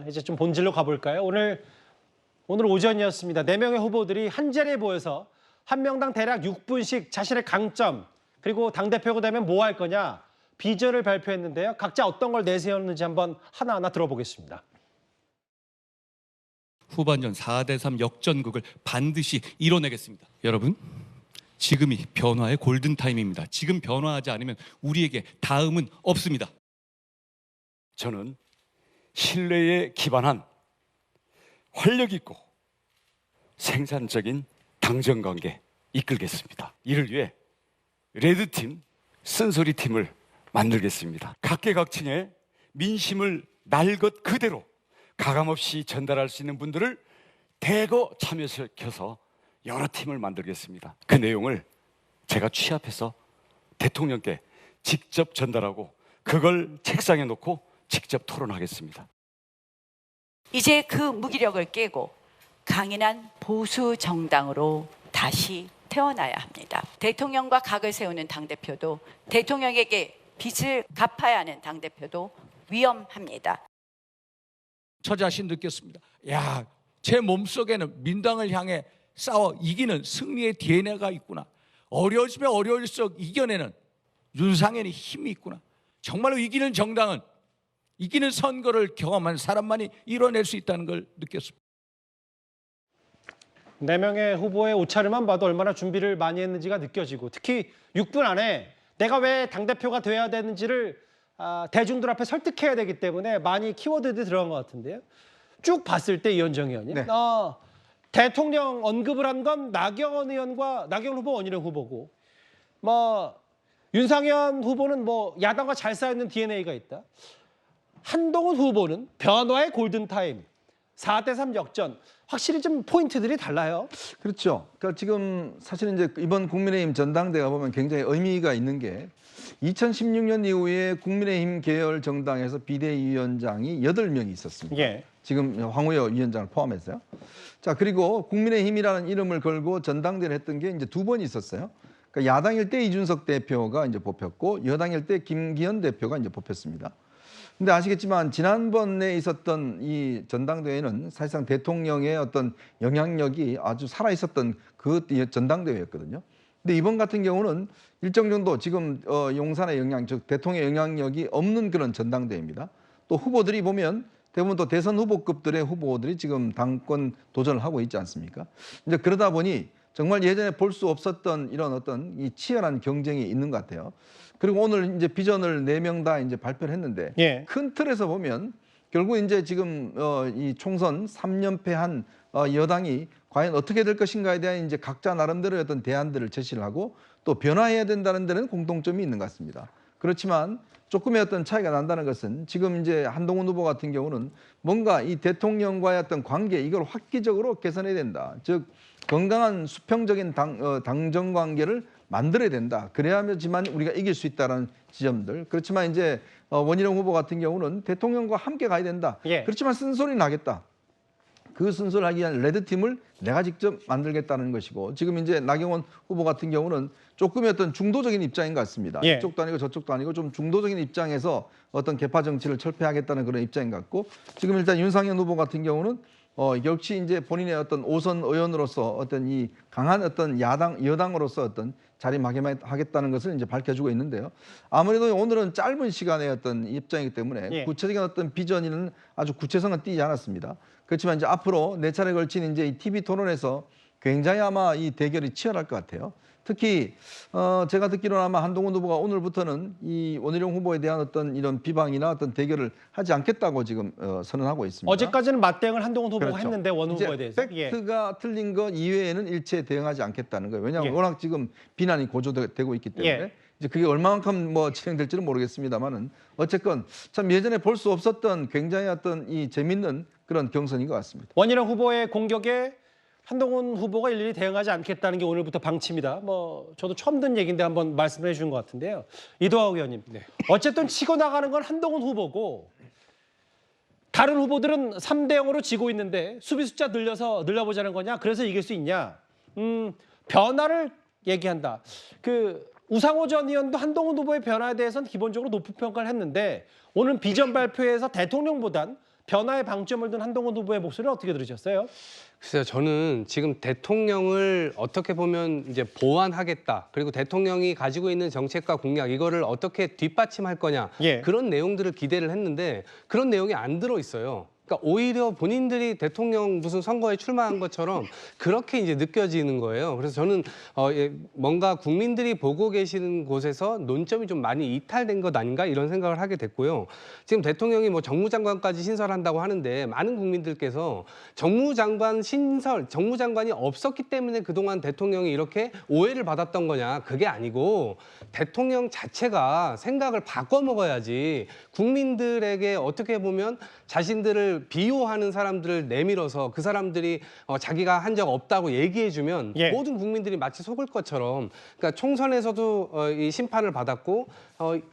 이제 좀 본질로 가볼까요? 오늘 오전이었습니다. 4명의 후보들이 한 자리에 모여서 한 명당 대략 6분씩 자신의 강점 그리고 당대표가 되면 뭐 할 거냐 비전을 발표했는데요. 각자 어떤 걸 내세웠는지 한번 하나하나 들어보겠습니다. 후반전 4대3 역전극을 반드시 이뤄내겠습니다. 여러분, 지금이 변화의 골든타임입니다. 지금 변화하지 않으면 우리에게 다음은 없습니다. 저는 신뢰에 기반한 활력 있고 생산적인 당정관계 이끌겠습니다. 이를 위해 레드팀, 쓴소리팀을 만들겠습니다. 각계각층의 민심을 날 것 그대로 가감없이 전달할 수 있는 분들을 대거 참여시켜서 여러 팀을 만들겠습니다. 그 내용을 제가 취합해서 대통령께 직접 전달하고 그걸 책상에 놓고 직접 토론하겠습니다. 이제 그 무기력을 깨고 강인한 보수 정당으로 다시 태어나야 합니다. 대통령과 각을 세우는 당대표도 대통령에게 빚을 갚아야 하는 당대표도 위험합니다. 저 자신 느꼈습니다. 야, 제 몸속에는 민당을 향해 싸워 이기는 승리의 DNA가 있구나. 어려워지면 어려울수록 이겨내는 윤상현의 힘이 있구나. 정말로 이기는 정당은 이기는 선거를 경험한 사람만이 이뤄낼 수 있다는 걸 느꼈습니다. 4명의 후보의 옷차림만 봐도 얼마나 준비를 많이 했는지가 느껴지고 특히 6분 안에 내가 왜 당대표가 돼야 되는지를 대중들 앞에 설득해야 되기 때문에 많이 키워드들이 들어간 것 같은데요. 쭉 봤을 때 이현정 의원님. 대통령 언급을 한 건 나경원 후보, 원희룡 후보고 윤상현 후보는 야당과 잘 쌓여있는 DNA가 있다. 한동훈 후보는 변화의 골든타임, 4대3 역전. 확실히 좀 포인트들이 달라요. 그렇죠. 그러니까 지금 사실은 이제 이번 국민의힘 전당대회가 보면 굉장히 의미가 있는 게 2016년 이후에 국민의힘 계열 정당에서 비대위원장이 8명이 있었습니다. 지금 황우여 위원장을 포함해서요. 자, 그리고 국민의힘이라는 이름을 걸고 전당대회를 했던 게 이제 2번 있었어요. 그러니까 야당일 때 이준석 대표가 이제 뽑혔고 여당일 때 김기현 대표가 이제 뽑혔습니다. 근데 아시겠지만 지난번에 있었던 이 전당대회는 사실상 대통령의 어떤 영향력이 아주 살아 있었던 그 전당대회였거든요. 근데 이번 같은 경우는 일정 정도 지금 용산의 영향, 즉 대통령의 영향력이 없는 그런 전당대회입니다. 또 후보들이 보면 대부분 또 대선 후보급들의 후보들이 지금 당권 도전을 하고 있지 않습니까? 이제 그러다 보니 정말 예전에 볼 수 없었던 이런 어떤 이 치열한 경쟁이 있는 것 같아요. 그리고 오늘 이제 비전을 4명 다 이제 발표를 했는데 큰 틀에서 보면 결국 이제 지금 이 총선 3연패한 여당이 과연 어떻게 될 것인가에 대한 이제 각자 나름대로의 어떤 대안들을 제시를 하고 또 변화해야 된다는 데는 공통점이 있는 것 같습니다. 그렇지만 조금의 어떤 차이가 난다는 것은 지금 이제 한동훈 후보 같은 경우는 뭔가 이 대통령과의 어떤 관계 이걸 획기적으로 개선해야 된다. 즉 건강한 수평적인 당정 관계를 만들어야 된다. 그래야지만 우리가 이길 수 있다는 지점들. 그렇지만 이제 원희룡 후보 같은 경우는 대통령과 함께 가야 된다. 그렇지만 쓴소리는 하겠다. 그 순서를 하기 위한 레드팀을 내가 직접 만들겠다는 것이고, 지금 이제 나경원 후보 같은 경우는 조금의 어떤 중도적인 입장인 것 같습니다. 예. 이쪽도 아니고 저쪽도 아니고 좀 중도적인 입장에서 어떤 개파 정치를 철폐하겠다는 그런 입장인 것 같고, 지금 일단 윤상현 후보 같은 경우는 역시 이제 본인의 어떤 오선 의원으로서 어떤 이 강한 어떤 여당으로서 어떤 자리매김하겠다는 것을 이제 밝혀주고 있는데요. 아무래도 오늘은 짧은 시간의 어떤 입장이기 때문에 예. 구체적인 어떤 비전에는 아주 구체성은 띄지 않았습니다. 그렇지만 이제 앞으로 4차례 걸친 이제 이 TV 토론에서 굉장히 아마 이 대결이 치열할 것 같아요. 특히 제가 듣기로는 아마 한동훈 후보가 오늘부터는 이 원희룡 후보에 대한 어떤 이런 비방이나 어떤 대결을 하지 않겠다고 지금 선언하고 있습니다. 어제까지는 맞대응을 한동훈 후보가 그렇죠. 했는데 원 후보에 대해서. 예. 팩트가 틀린 것 이외에는 일체 대응하지 않겠다는 거예요. 왜냐하면 예. 워낙 지금 비난이 고조되고 있기 때문에 예. 이제 그게 얼마만큼 뭐 진행될지는 모르겠습니다만은 어쨌건 참 예전에 볼 수 없었던 굉장히 어떤 이 재밌는 그런 경선인 것 같습니다. 원희룡 후보의 공격에 한동훈 후보가 일일이 대응하지 않겠다는 게 오늘부터 방침이다. 뭐 저도 처음 듣는 얘기인데 한번 말씀해 주신 것 같은데요. 이도학 의원님. 어쨌든 치고 나가는 건 한동훈 후보고 다른 후보들은 3대 0으로 지고 있는데 수비 숫자 늘려보자는 거냐? 그래서 이길 수 있냐? 변화를 얘기한다. 그 우상호 전 의원도 한동훈 후보의 변화에 대해서는 기본적으로 높은 평가를 했는데 오늘 비전 발표에서 대통령보단 변화에 방점을 둔 한동훈 후보의 목소리를 어떻게 들으셨어요? 글쎄요, 저는 지금 대통령을 어떻게 보면 이제 보완하겠다. 그리고 대통령이 가지고 있는 정책과 공약 이거를 어떻게 뒷받침할 거냐. 예. 그런 내용들을 기대를 했는데 그런 내용이 안 들어 있어요. 그러니까 오히려 본인들이 대통령 무슨 선거에 출마한 것처럼 그렇게 이제 느껴지는 거예요. 그래서 저는 뭔가 국민들이 보고 계시는 곳에서 논점이 좀 많이 이탈된 것 아닌가 이런 생각을 하게 됐고요. 지금 대통령이 뭐 정무장관까지 신설한다고 하는데 많은 국민들께서 정무장관이 없었기 때문에 그동안 대통령이 이렇게 오해를 받았던 거냐. 그게 아니고 대통령 자체가 생각을 바꿔 먹어야지 국민들에게 어떻게 보면 자신들을 비호하는 사람들을 내밀어서 그 사람들이 자기가 한 적 없다고 얘기해주면 예. 모든 국민들이 마치 속을 것처럼 그러니까 총선에서도 이 심판을 받았고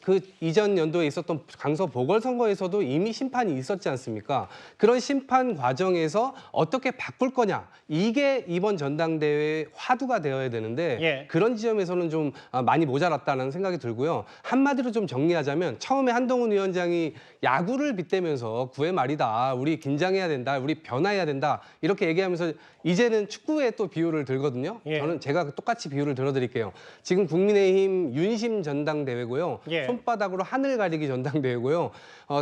그 이전 연도에 있었던 강서 보궐선거에서도 이미 심판이 있었지 않습니까? 그런 심판 과정에서 어떻게 바꿀 거냐 이게 이번 전당대회의 화두가 되어야 되는데 예. 그런 지점에서는 좀 많이 모자랐다는 생각이 들고요. 한마디로 좀 정리하자면 처음에 한동훈 위원장이 야구를 빗대면서 구회 말이다. 우리 긴장해야 된다. 우리 변화해야 된다. 이렇게 얘기하면서 이제는 축구에 또 비유를 들거든요. 예. 저는 제가 똑같이 비유를 들어드릴게요. 지금 국민의힘 윤심 전당대회고요. 예. 손바닥으로 하늘 가리기 전당대회고요.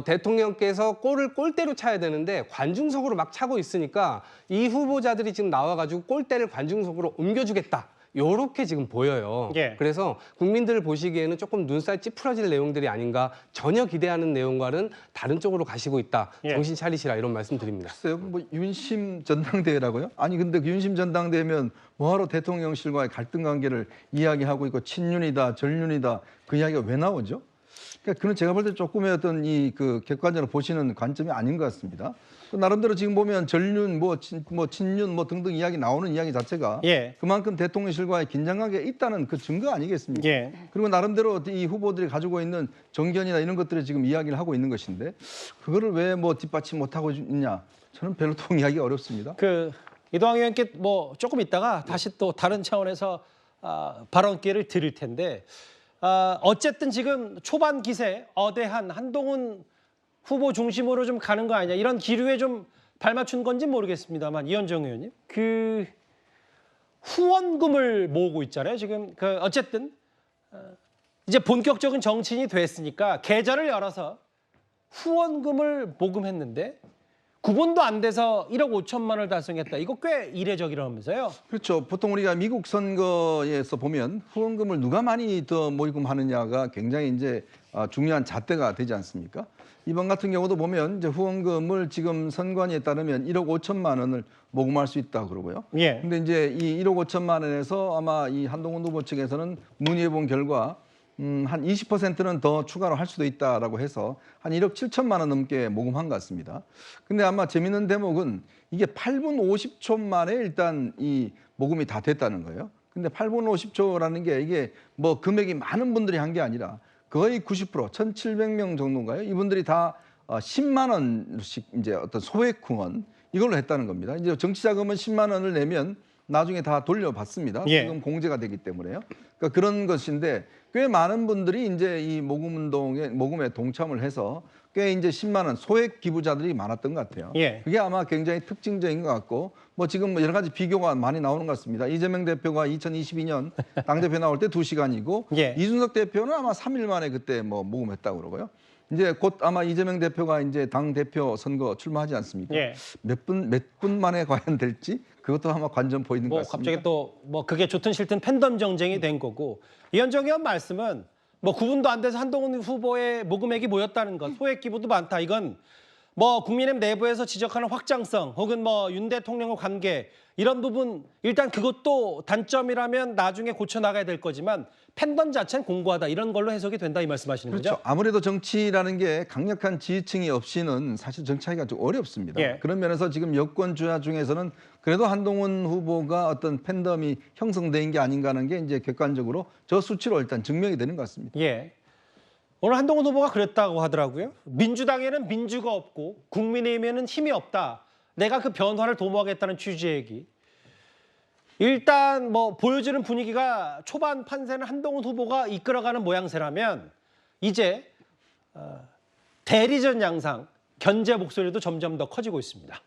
대통령께서 골을 골대로 차야 되는데 관중석으로 막 차고 있으니까 이 후보자들이 지금 나와가지고 골대를 관중석으로 옮겨주겠다. 요렇게 지금 보여요. 예. 그래서 국민들을 보시기에는 조금 눈살 찌푸러질 내용들이 아닌가 전혀 기대하는 내용과는 다른 쪽으로 가시고 있다. 예. 정신 차리시라 이런 말씀 드립니다. 글쎄요, 뭐 윤심 전당대회라고요? 아니 근데 윤심 전당대회면 뭐하러 대통령실과의 갈등 관계를 이야기하고 있고 친윤이다, 전윤이다 그 이야기가 왜 나오죠? 그러니까 그는 제가 볼 때 조금의 어떤 이 그 객관적으로 보시는 관점이 아닌 것 같습니다. 또 나름대로 지금 보면 전륜, 친윤 등등 이야기 나오는 이야기 자체가 예. 그만큼 대통령실과의 긴장관계가 있다는 그 증거 아니겠습니까? 예. 그리고 나름대로 이 후보들이 가지고 있는 정견이나 이런 것들을 지금 이야기를 하고 있는 것인데 그거를 왜 뭐 뒷받침 못하고 있냐? 저는 별로 동의하기 어렵습니다. 그 이도학 의원께 뭐 조금 있다가 다시 또 다른 차원에서 발언 기회를 드릴 텐데 어쨌든 지금 초반 기세 어대한 한동훈 후보 중심으로 좀 가는 거 아니냐 이런 기류에 좀 발맞춘 건지 모르겠습니다만 이현정 의원님 그 후원금을 모으고 있잖아요. 지금 그 어쨌든 이제 본격적인 정치인이 됐으니까 계좌를 열어서 후원금을 모금했는데 구분도 안 돼서 1억 5천만 원을 달성했다. 이거 꽤 이례적이라면서요. 그렇죠. 보통 우리가 미국 선거에서 보면 후원금을 누가 많이 더 모금하느냐가 굉장히 이제 중요한 잣대가 되지 않습니까? 이번 같은 경우도 보면 이제 후원금을 지금 선관위에 따르면 1억 5천만 원을 모금할 수 있다 그러고요. 예. 근데 이제 이 1억 5천만 원에서 아마 이 한동훈 후보 측에서는 문의해 본 결과 한 20%는 더 추가로 할 수도 있다라고 해서 한 1억 7천만 원 넘게 모금한 것 같습니다. 근데 아마 재밌는 대목은 이게 8분 50초 만에 일단 이 모금이 다 됐다는 거예요. 근데 8분 50초라는 게 이게 뭐 금액이 많은 분들이 한 게 아니라 거의 90% 1,700명 정도인가요? 이분들이 다 10만 원씩 이제 어떤 소액 후원 이걸로 했다는 겁니다. 이제 정치 자금은 10만 원을 내면 나중에 다 돌려받습니다. 예. 지금 공제가 되기 때문에요. 그러니까 그런 것인데 꽤 많은 분들이 이제 이 모금에 동참을 해서 꽤 이제 10만 원 소액 기부자들이 많았던 것 같아요. 예. 그게 아마 굉장히 특징적인 것 같고 뭐 지금 여러 가지 비교가 많이 나오는 것 같습니다. 이재명 대표가 2022년 당대표 나올 때 2시간이고 예. 이준석 대표는 아마 3일 만에 그때 뭐 모금했다고 그러고요. 이제 곧 아마 이재명 대표가 이제 당 대표 선거 출마하지 않습니까? 예. 몇 분 만에 과연 될지 그것도 아마 관전 포인트인 것 뭐 같습니다. 갑자기 또 뭐 그게 좋든 싫든 팬덤 정쟁이 된 거고 이현정 의원 말씀은 뭐 9분도 안 돼서 한동훈 후보의 모금액이 모였다는 것, 소액 기부도 많다. 이건 뭐 국민의힘 내부에서 지적하는 확장성 혹은 뭐 윤 대통령과 관계 이런 부분 일단 그것도 단점이라면 나중에 고쳐 나가야 될 거지만 팬덤 자체는 공고하다 이런 걸로 해석이 된다 이 말씀하시는 그렇죠. 거죠? 아무래도 정치라는 게 강력한 지지층이 없이는 사실 정치하기가 좀 어렵습니다. 예. 그런 면에서 지금 여권 주자 중에서는 그래도 한동훈 후보가 어떤 팬덤이 형성된 게 아닌가 하는 게 이제 객관적으로 저 수치로 일단 증명이 되는 것 같습니다. 예. 오늘 한동훈 후보가 그랬다고 하더라고요. 민주당에는 민주가 없고 국민의힘에는 힘이 없다. 내가 그 변화를 도모하겠다는 취지의 얘기. 일단 뭐 보여지는 분위기가 초반 판세는 한동훈 후보가 이끌어가는 모양새라면 이제 대리전 양상, 견제 목소리도 점점 더 커지고 있습니다.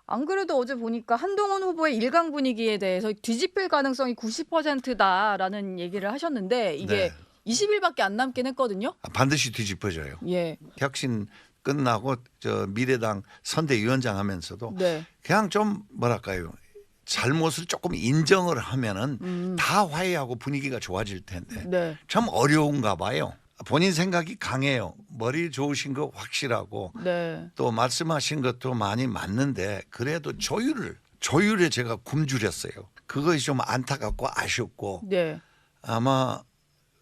안 그래도 어제 보니까 한동훈 후보의 일강 분위기에 대해서 뒤집힐 가능성이 90%다라는 얘기를 하셨는데 이게 네. 20일밖에 안 남긴 했거든요. 반드시 뒤집어져요. 예. 혁신 끝나고 저 미래당 선대위원장 하면서도 네. 그냥 좀 뭐랄까요. 잘못을 조금 인정을 하면은 다 화해하고 분위기가 좋아질 텐데 네. 참 어려운가 봐요. 본인 생각이 강해요. 머리 좋으신 거 확실하고 네. 또 말씀하신 것도 많이 맞는데 그래도 조율에 제가 굶주렸어요. 그것이 좀 안타깝고 아쉽고 네. 아마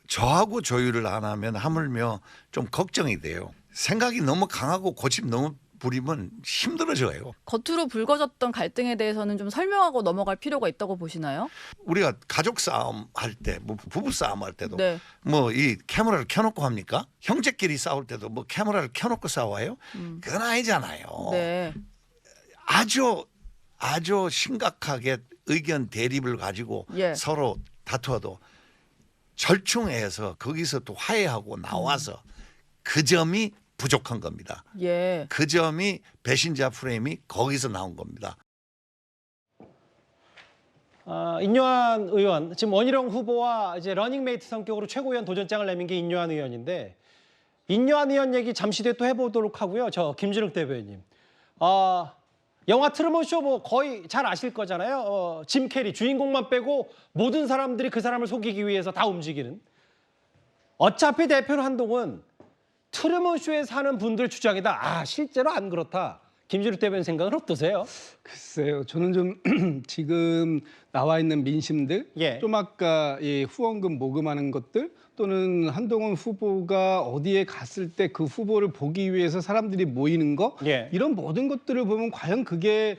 저하고 조율을 안 하면 하물며 좀 걱정이 돼요. 생각이 너무 강하고 고집 너무 부리면 힘들어져요. 겉으로 불거졌던 갈등에 대해서는 좀 설명하고 넘어갈 필요가 있다고 보시나요? 우리가 가족 싸움 할 때, 뭐 부부 싸움 할 때도 네. 뭐 이 카메라를 켜놓고 합니까? 형제끼리 싸울 때도 뭐 카메라를 켜놓고 싸워요? 그건 아니잖아요. 네. 아주 심각하게 의견 대립을 가지고 예. 서로 다투어도 절충해서 거기서 또 화해하고 나와서 그 점이 부족한 겁니다. 예. 그 점이 배신자 프레임이 거기서 나온 겁니다. 인요한 의원, 지금 원희룡 후보와 이제 러닝메이트 성격으로 최고위원 도전장을 내민 게 인요한 의원인데 인요한 의원 얘기 잠시 뒤에 또 해보도록 하고요. 저 김준욱 대변인. 영화 트루먼 쇼 뭐 거의 잘 아실 거잖아요. 짐 캐리 주인공만 빼고 모든 사람들이 그 사람을 속이기 위해서 다 움직이는. 어차피 대표는 한동훈 트루먼 쇼에 사는 분들 주장이다. 실제로 안 그렇다. 김준욱 대변인 생각은 어떠세요? 글쎄요. 저는 좀 지금 나와 있는 민심들, 예. 좀 아까 이 후원금 모금하는 것들 또는 한동훈 후보가 어디에 갔을 때 그 후보를 보기 위해서 사람들이 모이는 거 예. 이런 모든 것들을 보면 과연 그게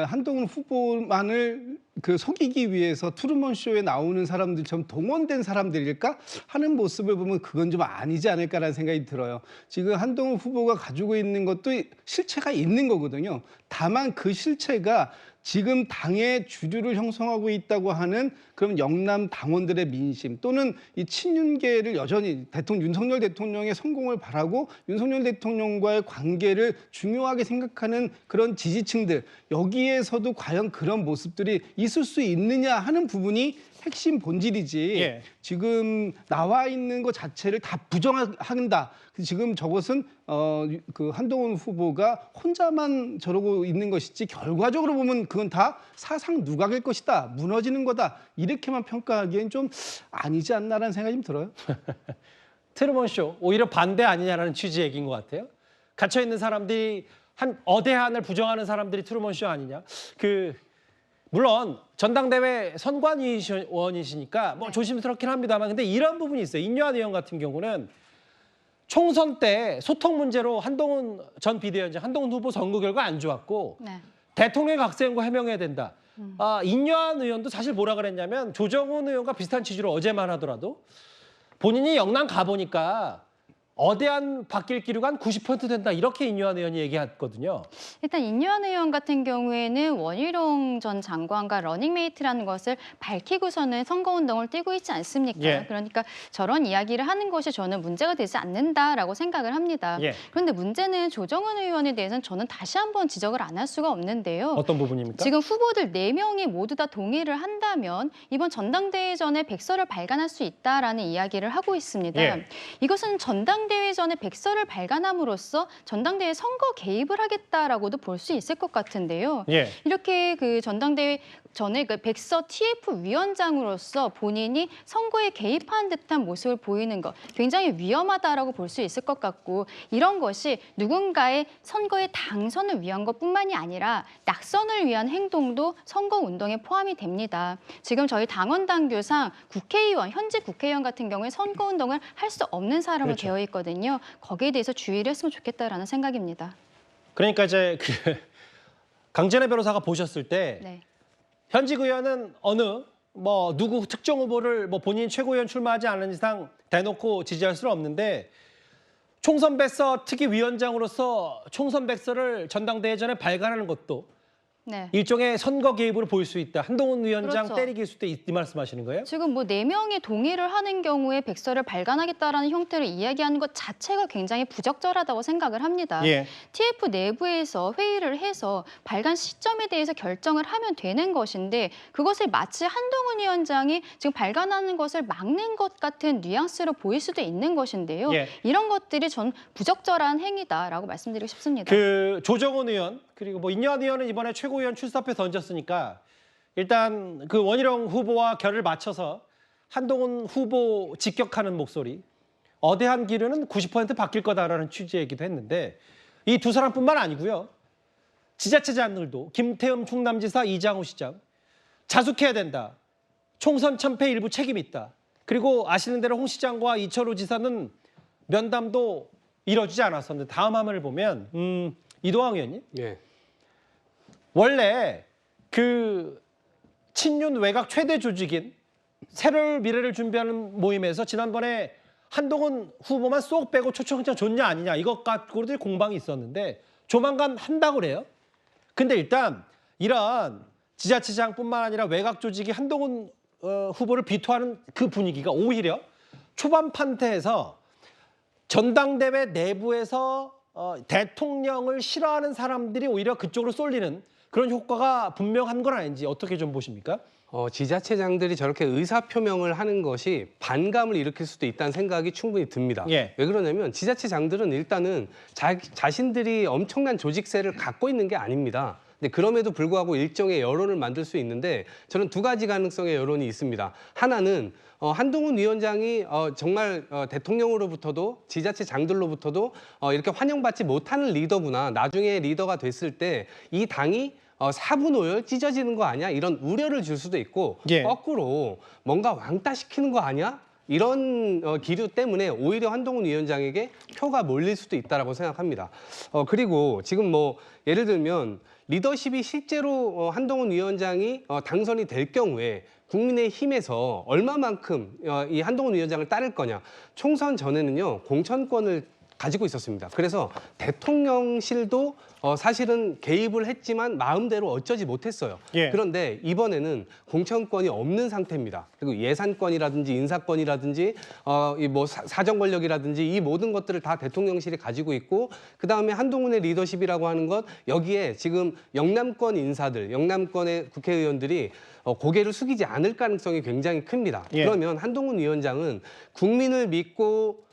한동훈 후보만을 그 속이기 위해서 트루먼 쇼에 나오는 사람들처럼 동원된 사람들일까 하는 모습을 보면 그건 좀 아니지 않을까라는 생각이 들어요. 지금 한동훈 후보가 가지고 있는 것도 실체가 있는 거거든요. 다만 그 실체가 지금 당의 주류를 형성하고 있다고 하는 그런 영남 당원들의 민심 또는 이 친윤계를 여전히 윤석열 대통령의 성공을 바라고 윤석열 대통령과의 관계를 중요하게 생각하는 그런 지지층들 여기에서도 과연 그런 모습들이 있을 수 있느냐 하는 부분이 핵심 본질이지 예. 지금 나와 있는 것 자체를 다 부정한다. 지금 저것은 그 한동훈 후보가 혼자만 저러고 있는 것이지 결과적으로 보면 그건 다 사상 누각일 것이다. 무너지는 거다. 이렇게만 평가하기엔 좀 아니지 않나라는 생각이 좀 들어요. 트루먼 쇼 오히려 반대 아니냐라는 취지 얘기인 것 같아요. 갇혀 있는 사람들이 한 어대한을 부정하는 사람들이 트루먼 쇼 아니냐. 물론 전당대회 선관위원이시니까 뭐 조심스럽긴 합니다만 근데 이런 부분이 있어요. 인요한 의원 같은 경우는 총선 때 소통 문제로 한동훈 전 비대위원장, 한동훈 후보 선거 결과 안 좋았고 네. 대통령 각세연구 해명해야 된다. 인요한 의원도 사실 뭐라 그랬냐면 조정훈 의원과 비슷한 취지로 어제만 하더라도 본인이 영남 가보니까 어대한 바뀔 기류가 한 90% 된다 이렇게 인유한 의원이 얘기했거든요. 일단 인유한 의원 같은 경우에는 원희룡 전 장관과 러닝메이트라는 것을 밝히고서는 선거운동을 뛰고 있지 않습니까? 예. 그러니까 저런 이야기를 하는 것이 저는 문제가 되지 않는다라고 생각을 합니다. 예. 그런데 문제는 조정은 의원에 대해서는 저는 다시 한번 지적을 안 할 수가 없는데요. 어떤 부분입니까? 지금 후보들 4명이 모두 다 동의를 한다면 이번 전당대회 전에 백서를 발간할 수 있다라는 이야기를 하고 있습니다. 예. 이것은 전당대회 전에 백서를 발간함으로써 전당대회 선거 개입을 하겠다라고도 볼 수 있을 것 같은데요. 예. 이렇게 그 전당대회 전에 그 백서 TF 위원장으로서 본인이 선거에 개입한 듯한 모습을 보이는 것 굉장히 위험하다라고 볼 수 있을 것 같고 이런 것이 누군가의 선거에 당선을 위한 것뿐만이 아니라 낙선을 위한 행동도 선거 운동에 포함이 됩니다. 지금 저희 당원 당규상 국회의원, 현직 국회의원 같은 경우에 선거 운동을 할 수 없는 사람으로 그렇죠. 되어 있거든요. 거기에 대해서 주의를 했으면 좋겠다라는 생각입니다. 그러니까 이제 그 강진애 변호사가 보셨을 때 네. 현직 의원은 어느 뭐 누구 특정 후보를 뭐 본인 최고위원 출마하지 않은 이상 대놓고 지지할 수는 없는데 총선 백서 특위위원장으로서 총선 백서를 전당대회 전에 발간하는 것도 네. 일종의 선거 개입으로 보일 수 있다. 한동훈 위원장 그렇죠. 때리기 있을 때 이 말씀하시는 거예요? 지금 뭐 4명이 동의를 하는 경우에 백서를 발간하겠다라는 형태를 이야기하는 것 자체가 굉장히 부적절하다고 생각을 합니다. 예. TF 내부에서 회의를 해서 발간 시점에 대해서 결정을 하면 되는 것인데 그것을 마치 한동훈 위원장이 지금 발간하는 것을 막는 것 같은 뉘앙스로 보일 수도 있는 것인데요. 예. 이런 것들이 전 부적절한 행위다라고 말씀드리고 싶습니다. 그 조정훈 의원 그리고 뭐 인유한 의원은 이번에 최고위원 출사표 던졌으니까 일단 그 원희룡 후보와 결을 맞춰서 한동훈 후보 직격하는 목소리 어대한 기류는 90% 바뀔 거다라는 취지이기도 했는데 이 두 사람뿐만 아니고요. 지자체장들도 김태흠 충남지사 이장우 시장 자숙해야 된다. 총선 참패 일부 책임 있다. 그리고 아시는 대로 홍 시장과 이철우 지사는 면담도 이뤄지지 않았었는데 다음 화면을 보면 이동환 의원님 예. 원래 그 친윤 외곽 최대 조직인 새로운 미래를 준비하는 모임에서 지난번에 한동훈 후보만 쏙 빼고 초청장 좋냐 아니냐 이것 갖고도 공방이 있었는데 조만간 한다고 그래요. 근데 일단 이런 지자체장뿐만 아니라 외곽 조직이 한동훈 후보를 비토하는 그 분위기가 오히려 초반 판태에서 전당대회 내부에서 대통령을 싫어하는 사람들이 오히려 그쪽으로 쏠리는 그런 효과가 분명한 건 아닌지 어떻게 좀 보십니까? 지자체장들이 저렇게 의사표명을 하는 것이 반감을 일으킬 수도 있다는 생각이 충분히 듭니다. 예. 왜 그러냐면 지자체장들은 일단은 자신들이 엄청난 조직세를 갖고 있는 게 아닙니다. 근데 그럼에도 불구하고 일정의 여론을 만들 수 있는데 저는 두 가지 가능성의 여론이 있습니다. 하나는 한동훈 위원장이 정말 대통령으로부터도 지자체장들로부터도 이렇게 환영받지 못하는 리더구나. 나중에 리더가 됐을 때 이 당이 사분오열 찢어지는 거 아니야? 이런 우려를 줄 수도 있고 예. 거꾸로 뭔가 왕따시키는 거 아니야? 이런 기류 때문에 오히려 한동훈 위원장에게 표가 몰릴 수도 있다라고 생각합니다. 그리고 지금 뭐 예를 들면 리더십이 실제로 한동훈 위원장이 당선이 될 경우에 국민의힘에서 얼마만큼 이 한동훈 위원장을 따를 거냐. 총선 전에는요 공천권을 가지고 있었습니다. 그래서 대통령실도 사실은 개입을 했지만 마음대로 어쩌지 못했어요. 예. 그런데 이번에는 공천권이 없는 상태입니다. 그리고 예산권이라든지 인사권이라든지 이 뭐 사정 권력이라든지 이 모든 것들을 다 대통령실이 가지고 있고 그다음에 한동훈의 리더십이라고 하는 것 여기에 지금 영남권 인사들, 영남권의 국회의원들이 고개를 숙이지 않을 가능성이 굉장히 큽니다. 예. 그러면 한동훈 위원장은 국민을 믿고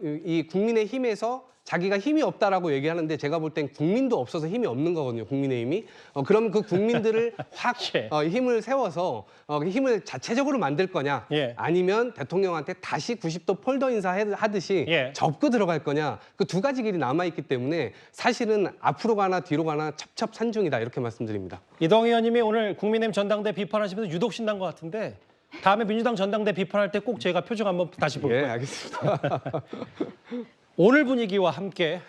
이 국민의힘에서 자기가 힘이 없다라고 얘기하는데 제가 볼 땐 국민도 없어서 힘이 없는 거거든요. 국민의힘이. 그러면 그 국민들을 확 힘을 세워서 힘을 자체적으로 만들 거냐 예. 아니면 대통령한테 다시 90도 폴더 인사하듯이 예. 접고 들어갈 거냐 그 두 가지 길이 남아있기 때문에 사실은 앞으로 가나 뒤로 가나 첩첩산중이다 이렇게 말씀드립니다. 이동 의원님이 오늘 국민의힘 전당대 비판하시면서 유독 신난 것 같은데 다음에 민주당 전당대 비판할 때 꼭 제가 표정 한번 다시 볼 거예요. 예, 알겠습니다. 오늘 분위기와 함께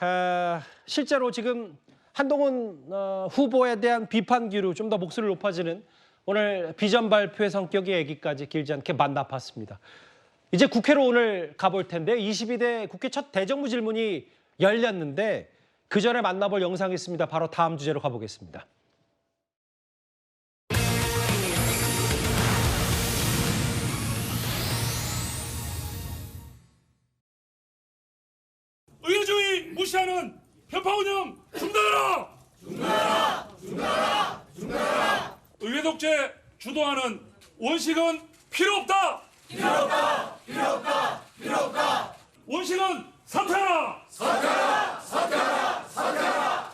실제로 지금 한동훈 후보에 대한 비판 기류 좀 더 목소리를 높아지는 오늘 비전 발표의 성격의 얘기까지 길지 않게 만나봤습니다. 이제 국회로 오늘 가볼 텐데요. 22대 국회 첫 대정부 질문이 열렸는데 그 전에 만나볼 영상이 있습니다. 바로 다음 주제로 가보겠습니다. 의회주의 무시하는 편파 운영 중단하라! 중단하라! 중단하라! 중단하라! 의회 독재 주도하는 원칙은 필요 없다! 필요 없다! 필요 없다! 필요 없다! 원칙은 사퇴하라! 사퇴하라! 사퇴하라! 사퇴하라!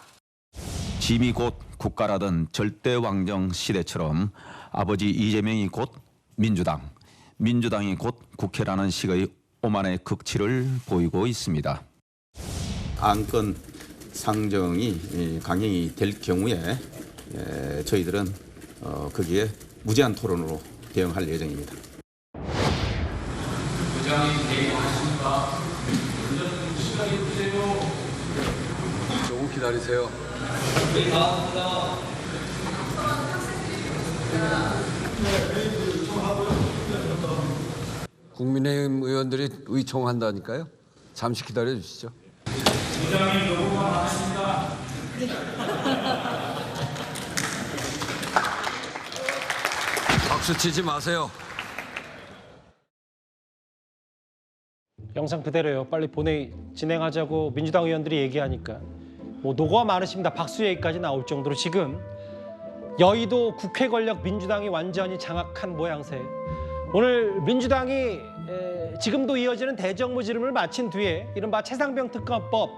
짐이 곧 국가라던 절대왕정 시대처럼 아버지 이재명이 곧 민주당, 민주당이 곧 국회라는 식의 오만의 극치를 보이고 있습니다. 안건 상정이 강행이 될 경우에 저희들은 거기에 무제한 토론으로 대응할 예정입니다. 부장님 대기하십니까? 시간이 주세요. 조금 기다리세요. 네, 나왔습니다. 국민의힘 의원들이 의총한다니까요. 잠시 기다려 주시죠. 부장님 요구가 많습니다. 박수 치지 마세요. 영상 그대로요. 빨리 본회의 진행하자고 민주당 의원들이 얘기하니까 뭐 노고가 많으십니다. 박수 얘기까지 나올 정도로 지금 여의도 국회 권력 민주당이 완전히 장악한 모양새. 오늘 민주당이 지금도 이어지는 대정부 질문을 마친 뒤에 이른바 최상병 특검법,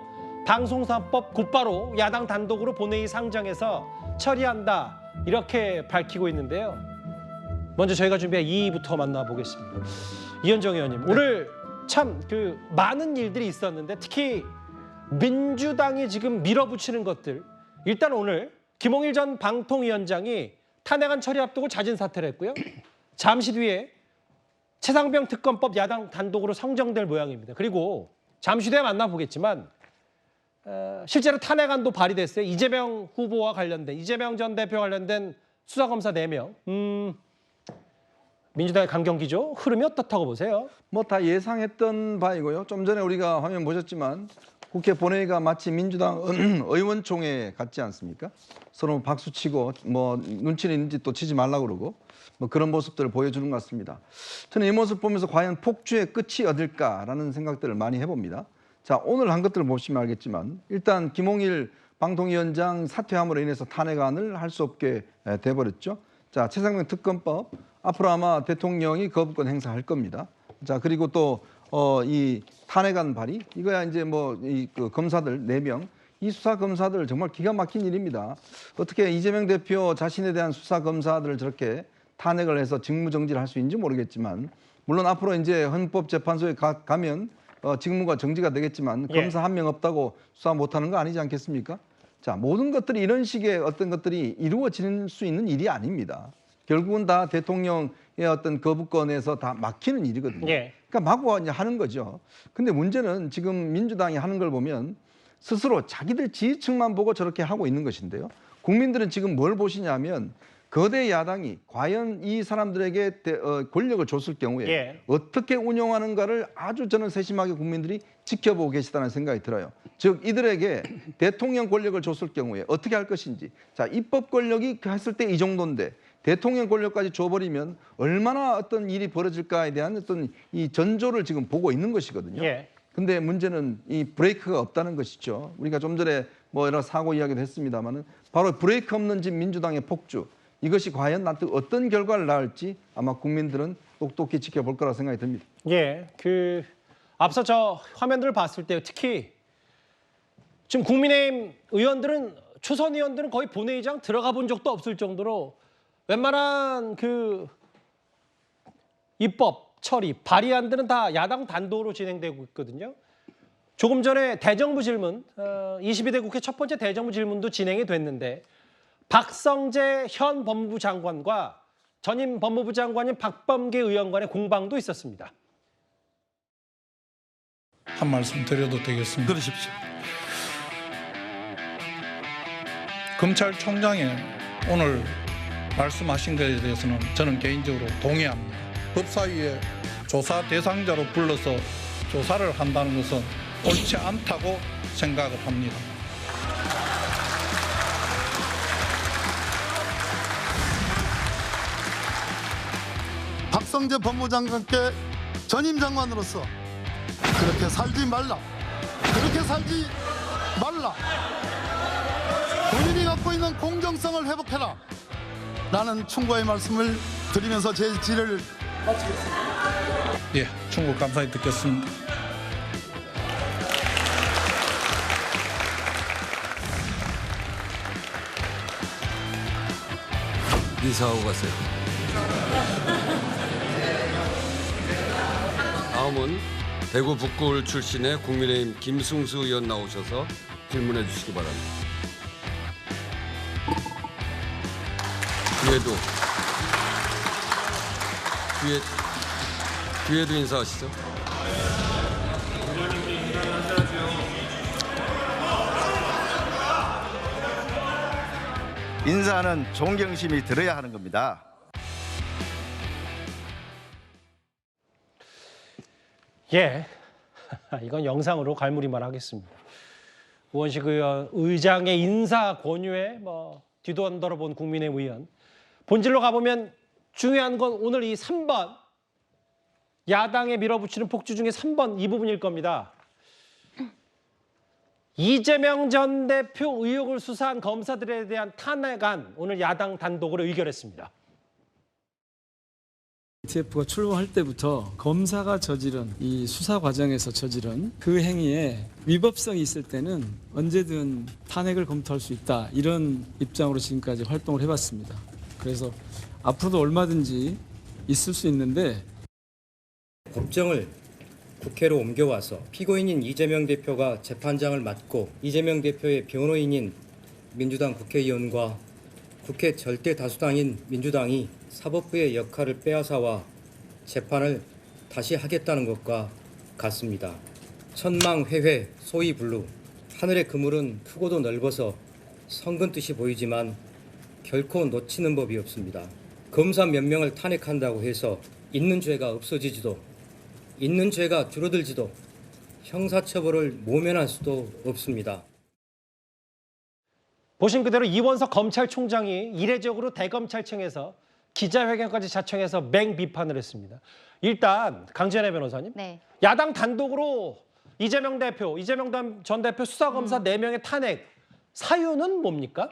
방송사법 곧바로 야당 단독으로 본회의 상정해서 처리한다 이렇게 밝히고 있는데요. 먼저 저희가 준비한 2위부터 만나보겠습니다. 이현정 의원님, 오늘 참 많은 일들이 있었는데 특히 민주당이 지금 밀어붙이는 것들, 일단 오늘 김홍일 전 방통위원장이 탄핵안 처리 앞두고 자진 사퇴를 했고요. 잠시 뒤에 최상병 특검법 야당 단독으로 성정될 모양입니다. 그리고 잠시 뒤에 만나보겠지만 실제로 탄핵안도 발의됐어요. 이재명 후보와 관련된, 이재명 전 대표 관련된 수사검사 4명. 민주당의 강경기죠. 흐름이 어떻다고 보세요? 뭐 다 예상했던 바이고요. 좀 전에 우리가 화면 보셨지만 국회 본회의가 마치 민주당 의원총회 같지 않습니까? 서로 박수치고 뭐 눈치는 있는지 또 치지 말라고 그러고 뭐 그런 모습들을 보여주는 것 같습니다. 저는 이 모습 보면서 과연 폭주의 끝이 어딜까라는 생각들을 많이 해봅니다. 자, 오늘 한 것들을 보시면 알겠지만 일단 김홍일 방통위원장 사퇴함으로 인해서 탄핵안을 할 수 없게 돼버렸죠. 자, 최상병 특검법 앞으로 아마 대통령이 거부권 행사할 겁니다. 자, 그리고 또 이 탄핵안 발의 이거야 이제 뭐 그 검사들 4명 이 수사 검사들 정말 기가 막힌 일입니다. 어떻게 이재명 대표 자신에 대한 수사 검사들을 저렇게 탄핵을 해서 직무정지를 할 수 있는지 모르겠지만 물론 앞으로 이제 헌법재판소에 가면 직무가 정지가 되겠지만 검사 한 명 없다고 수사 못하는 거 아니지 않겠습니까? 자, 모든 것들이 이런 식의 어떤 것들이 이루어질 수 있는 일이 아닙니다. 결국은 다 대통령의 어떤 거부권에서 다 막히는 일이거든요. 그러니까 마구 이제 하는 거죠. 근데 문제는 지금 민주당이 하는 걸 보면 스스로 자기들 지지층만 보고 저렇게 하고 있는 것인데요. 국민들은 지금 뭘 보시냐면 거대 야당이 과연 이 사람들에게 권력을 줬을 경우에 어떻게 운영하는가를 아주 저는 세심하게 국민들이 지켜보고 계시다는 생각이 들어요. 즉 이들에게 대통령 권력을 줬을 경우에 어떻게 할 것인지. 자, 입법 권력이 했을 때 이 정도인데 대통령 권력까지 줘버리면 얼마나 어떤 일이 벌어질까에 대한 어떤 이 전조를 지금 보고 있는 것이거든요. 근데 문제는 이 브레이크가 없다는 것이죠. 우리가 좀 전에 뭐 여러 사고 이야기도 했습니다만은 바로 브레이크 없는 집 민주당의 폭주. 이것이 과연 나한테 어떤 결과를 낳을지 아마 국민들은 똑똑히 지켜볼 거라 생각이 듭니다. 앞서 저 화면들을 봤을 때 특히 지금 국민의힘 의원들은 초선 의원들은 거의 본회의장 들어가 본 적도 없을 정도로 웬만한 입법 처리 발의안들은 다 야당 단독으로 진행되고 있거든요. 조금 전에 대정부 질문 22대 국회 첫 번째 대정부 질문도 진행이 됐는데 박성재 현 법무부 장관과 전임 법무부 장관인 박범계 의원 간의 공방도 있었습니다. 한 말씀 드려도 되겠습니다. 그러십시오. 검찰총장이 오늘 말씀하신 것에 대해서는 저는 개인적으로 동의합니다. 법사위에 조사 대상자로 불러서 조사를 한다는 것은 옳지 않다고 생각을 합니다. 박성재 법무장관께 전임 장관으로서 그렇게 살지 말라. 그렇게 살지 말라. 본인이 갖고 있는 공정성을 회복해라. 라는 충고의 말씀을 드리면서 제 질의를 마치겠습니다. 예, 충고 감사히 듣겠습니다. 인사하고 가세요. 다음은 대구 북구을 출신의 국민의힘 김승수 의원 나오셔서 질문해 주시기 바랍니다. 뒤에도 인사하시죠. 인사는 존경심이 들어야 하는 겁니다. 예, 이건 영상으로 갈무리만 하겠습니다. 우원식 의장의 인사 권유에 뒤도 안 돌아본 국민의힘 의원. 본질로 가보면 중요한 건 오늘 이 3번, 야당에 밀어붙이는 폭주 중에 3번 이 부분일 겁니다. 이재명 전 대표 의혹을 수사한 검사들에 대한 탄핵안 오늘 야당 단독으로 의결했습니다. TF가 출범할 때부터 검사가 저지른 이 수사 과정에서 저지른 그 행위에 위법성이 있을 때는 언제든 탄핵을 검토할 수 있다. 이런 입장으로 지금까지 활동을 해봤습니다. 그래서 앞으로도 얼마든지 있을 수 있는데 법정을 국회로 옮겨와서 피고인인 이재명 대표가 재판장을 맡고 이재명 대표의 변호인인 민주당 국회의원과 국회 절대 다수당인 민주당이 사법부의 역할을 빼앗아와 재판을 다시 하겠다는 것과 같습니다. 천망회회 소위 블루, 하늘의 그물은 크고도 넓어서 성근 뜻이 보이지만 결코 놓치는 법이 없습니다. 검사 몇 명을 탄핵한다고 해서 있는 죄가 없어지지도 있는 죄가 줄어들지도 형사처벌을 모면할 수도 없습니다. 보신 그대로 이원석 검찰총장이 이례적으로 대검찰청에서 기자회견까지 자청해서 맹비판을 했습니다. 일단 강지연의 변호사님, 네. 야당 단독으로 이재명 전 대표 수사검사 4명의 탄핵 사유는 뭡니까?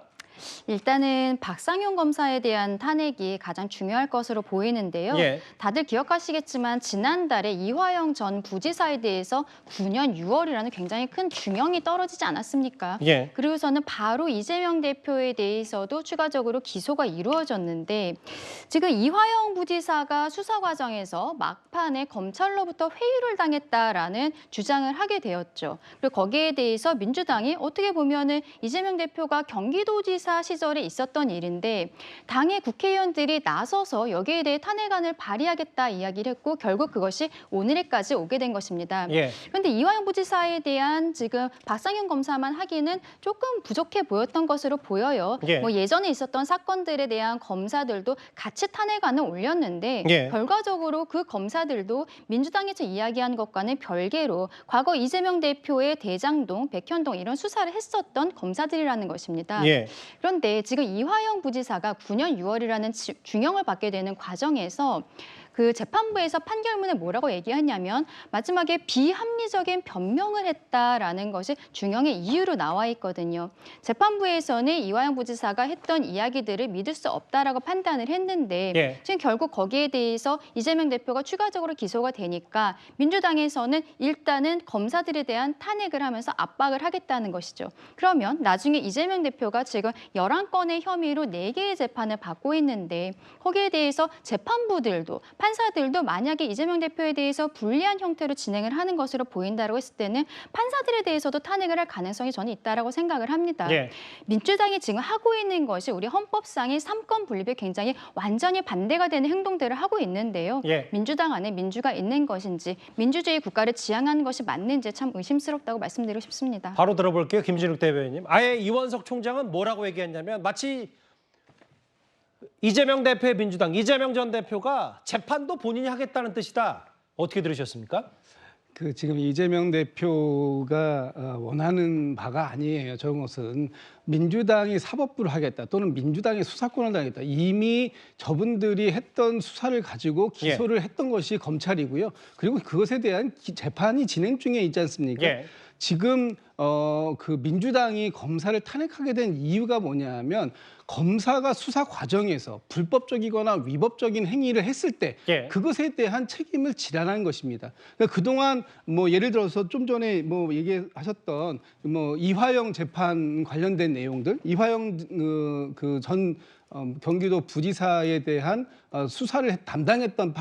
일단은 박상용 검사에 대한 탄핵이 가장 중요할 것으로 보이는데요. 예. 다들 기억하시겠지만 지난달에 이화영 전 부지사에 대해서 9년 6월이라는 굉장히 큰 중형이 떨어지지 않았습니까? 예. 그리고서는 바로 이재명 대표에 대해서도 추가적으로 기소가 이루어졌는데 지금 이화영 부지사가 수사 과정에서 막판에 검찰로부터 회유를 당했다라는 주장을 하게 되었죠. 그리고 거기에 대해서 민주당이 어떻게 보면은 이재명 대표가 경기도지사 시절에 있었던 일인데 당의 국회의원들이 나서서 여기에 대해 탄핵안을 발의하겠다 이야기를 했고 결국 그것이 오늘까지 오게 된 것입니다. 예. 그런데 이화영 부지사에 대한 지금 박상현 검사만 하기는 조금 부족해 보였던 것으로 보여요. 예. 예전에 있었던 사건들에 대한 검사들도 같이 탄핵안을 올렸는데 예. 결과적으로 그 검사들도 민주당에서 이야기한 것과는 별개로 과거 이재명 대표의 대장동, 백현동 이런 수사를 했었던 검사들이라는 것입니다. 예. 그런데 지금 이화영 부지사가 9년 6월이라는 중형을 받게 되는 과정에서 그 재판부에서 판결문에 뭐라고 얘기하냐면 마지막에 비합리적인 변명을 했다라는 것이 중형의 이유로 나와 있거든요. 재판부에서는 이화영 부지사가 했던 이야기들을 믿을 수 없다라고 판단을 했는데 예. 지금 결국 거기에 대해서 이재명 대표가 추가적으로 기소가 되니까 민주당에서는 일단은 검사들에 대한 탄핵을 하면서 압박을 하겠다는 것이죠. 그러면 나중에 이재명 대표가 지금 11건의 혐의로 4개의 재판을 받고 있는데 거기에 대해서 재판부들도 판사들도 만약에 이재명 대표에 대해서 불리한 형태로 진행을 하는 것으로 보인다고 했을 때는 판사들에 대해서도 탄핵을 할 가능성이 저는 있다고 생각을 합니다. 예. 민주당이 지금 하고 있는 것이 우리 헌법상의 3권 분립에 굉장히 완전히 반대가 되는 행동들을 하고 있는데요. 예. 민주당 안에 민주가 있는 것인지 민주주의 국가를 지향하는 것이 맞는지 참 의심스럽다고 말씀드리고 싶습니다. 바로 들어볼게요. 김진욱 대변인님. 아예 이원석 총장은 뭐라고 얘기했냐면 마치 이재명 대표의 민주당, 이재명 전 대표가 재판도 본인이 하겠다는 뜻이다. 어떻게 들으셨습니까? 지금 이재명 대표가 원하는 바가 아니에요. 저것은 민주당이 사법부를 하겠다 또는 민주당이 수사권을 하겠다. 이미 저분들이 했던 수사를 가지고 기소를 했던 것이 검찰이고요. 그리고 그것에 대한 재판이 진행 중에 있지 않습니까? 지금 그 민주당이 검사를 탄핵하게 된 이유가 뭐냐면 검사가 수사 과정에서 불법적이거나 위법적인 행위를 했을 때 그것에 대한 책임을 지라는 것입니다. 그러니까 그동안 뭐 예를 들어서 좀 전에 뭐 얘기하셨던 뭐 이화영 재판 관련된 내용들, 이화영 그 전 경기도 부지사에 대한 수사를 담당했던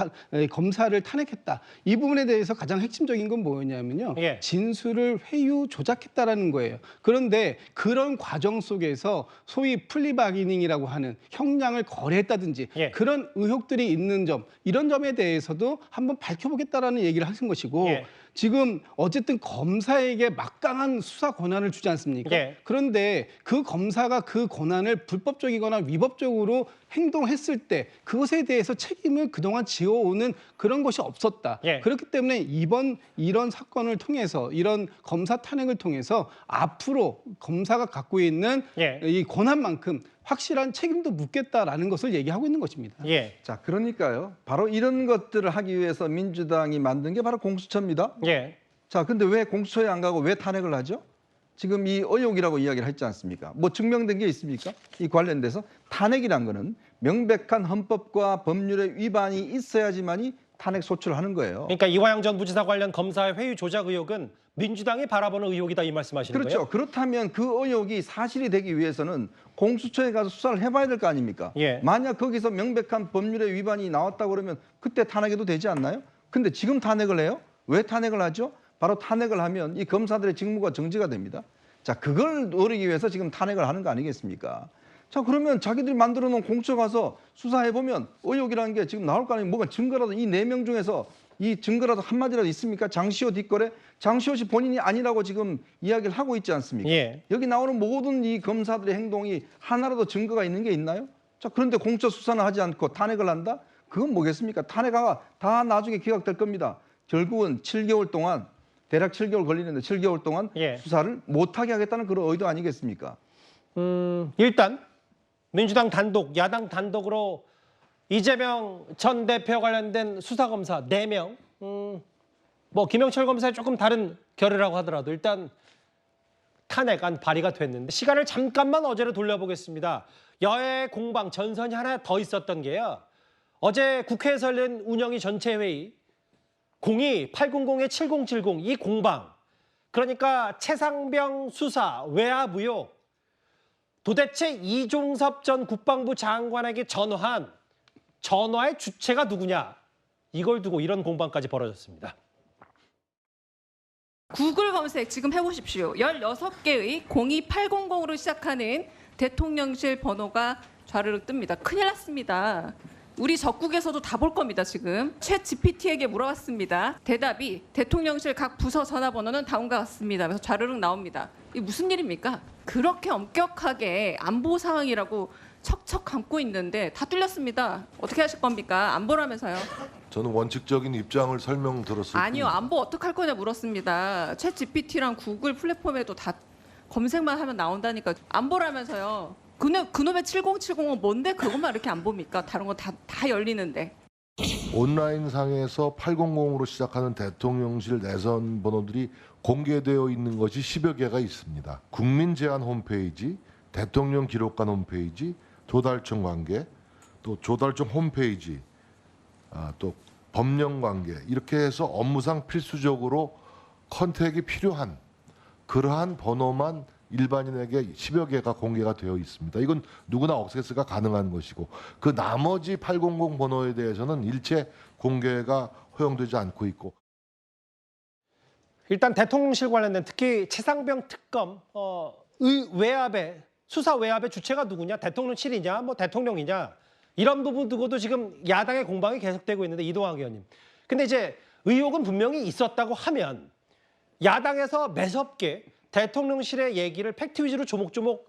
검사를 탄핵했다. 이 부분에 대해서 가장 핵심적인 건 뭐였냐면요. 진술을 회유 조작했다라는 거예요. 그런데 그런 과정 속에서 소위 플리바기닝이라고 하는 형량을 거래했다든지 그런 의혹들이 있는 점, 이런 점에 대해서도 한번 밝혀보겠다라는 얘기를 하신 것이고 지금 어쨌든 검사에게 막강한 수사 권한을 주지 않습니까? 그런데 그 검사가 그 권한을 불법적이거나 위법적으로 행동했을 때 그것에 대해서 책임을 그동안 지어오는 그런 것이 없었다. 그렇기 때문에 이번 이런 사건을 통해서 이런 검사 탄핵을 통해서 앞으로 검사가 갖고 있는 이 권한만큼 확실한 책임도 묻겠다라는 것을 얘기하고 있는 것입니다. 자, 그러니까요. 바로 이런 것들을 하기 위해서 민주당이 만든 게 바로 공수처입니다. 자, 근데 왜 공수처에 안 가고 왜 탄핵을 하죠? 지금 이 의혹이라고 이야기를 했지 않습니까? 뭐 증명된 게 있습니까? 이 관련돼서 탄핵이란 거는 명백한 헌법과 법률의 위반이 있어야지만이 탄핵 소추를 하는 거예요. 그러니까 이화영 전 부지사 관련 검사의 회유 조작 의혹은 민주당이 바라보는 의혹이다 이 말씀하시는 거예요? 그렇죠. 그렇다면 그 의혹이 사실이 되기 위해서는 공수처에 가서 수사를 해봐야 될 거 아닙니까? 만약 거기서 명백한 법률의 위반이 나왔다고 그러면 그때 탄핵해도 되지 않나요? 근데 지금 탄핵을 해요? 왜 탄핵을 하죠? 바로 탄핵을 하면 이 검사들의 직무가 정지가 됩니다. 자, 그걸 노리기 위해서 지금 탄핵을 하는 거 아니겠습니까? 자, 그러면 자기들이 만들어 놓은 공수처 가서 수사해보면 의혹이라는 게 지금 나올 거 아니에요. 뭐가 증거라도 이 4명 중에서 이 증거라도 한마디라도 있습니까? 장시호 뒷거래? 장시호 씨 본인이 아니라고 지금 이야기를 하고 있지 않습니까? 여기 나오는 모든 이 검사들의 행동이 하나라도 증거가 있는 게 있나요? 자, 그런데 공수처 수사는 하지 않고 탄핵을 한다? 그건 뭐겠습니까? 탄핵가 다 나중에 기각될 겁니다. 결국은 7개월 동안 대략 7개월 걸리는데 7개월 동안 수사를 못하게 하겠다는 그런 의도 아니겠습니까? 일단 민주당 단독, 야당 단독으로 이재명 전 대표 관련된 수사검사 4명, 뭐 김영철 검사의 조금 다른 결이라고 하더라도 일단 탄핵안 발의가 됐는데 시간을 잠깐만 어제로 돌려보겠습니다. 여야 공방 전선이 하나 더 있었던 게요. 어제 국회에서 열린 운영위 전체 회의 02-800-7070 이 공방, 그러니까 최상병 수사 외압 의혹, 도대체 이종섭 전 국방부 장관에게 전화의 주체가 누구냐, 이걸 두고 이런 공방까지 벌어졌습니다. 구글 검색 지금 해보십시오. 16개의 02800으로 시작하는 대통령실 번호가 좌르륵 뜹니다. 큰일 났습니다. 우리 적국에서도 다 볼 겁니다. 지금 챗 GPT에게 물어봤습니다. 대답이 대통령실 각 부서 전화번호는 다음과 같습니다. 그래서 좌르륵 나옵니다. 이게 무슨 일입니까? 그렇게 엄격하게 안보 상황이라고 척척 감고 있는데 다 뚫렸습니다. 어떻게 하실 겁니까? 안보라면서요. 저는 원칙적인 입장을 설명드렸을 아니요. 안보 어떻게 할 거냐 물었습니다. 챗 GPT랑 구글 플랫폼에도 다 검색만 하면 나온다니까. 안보라면서요. 그놈의 7070은 뭔데 그것만 이렇게 안 봅니까? 다른 거 다 열리는데. 온라인 상에서 800으로 시작하는 대통령실 내선 번호들이 공개되어 있는 것이 10여 개가 있습니다. 국민제안 홈페이지, 대통령 기록관 홈페이지, 조달청 관계, 또 조달청 홈페이지, 또 법령 관계, 이렇게 해서 업무상 필수적으로 컨택이 필요한 그러한 번호만 일반인에게 10여 개가 공개가 되어 있습니다. 이건 누구나 액세스가 가능한 것이고, 그 나머지 800 번호에 대해서는 일체 공개가 허용되지 않고 있고. 일단 대통령실 관련된 특히 최상병 특검 외압의 수사 외압의 주체가 누구냐, 대통령실이냐, 뭐 대통령이냐, 이런 부분 두고도 지금 야당의 공방이 계속되고 있는데, 이동환 의원님. 근데 이제 의혹은 분명히 있었다고 하면 야당에서 매섭게 대통령실의 얘기를 팩트 위주로 조목조목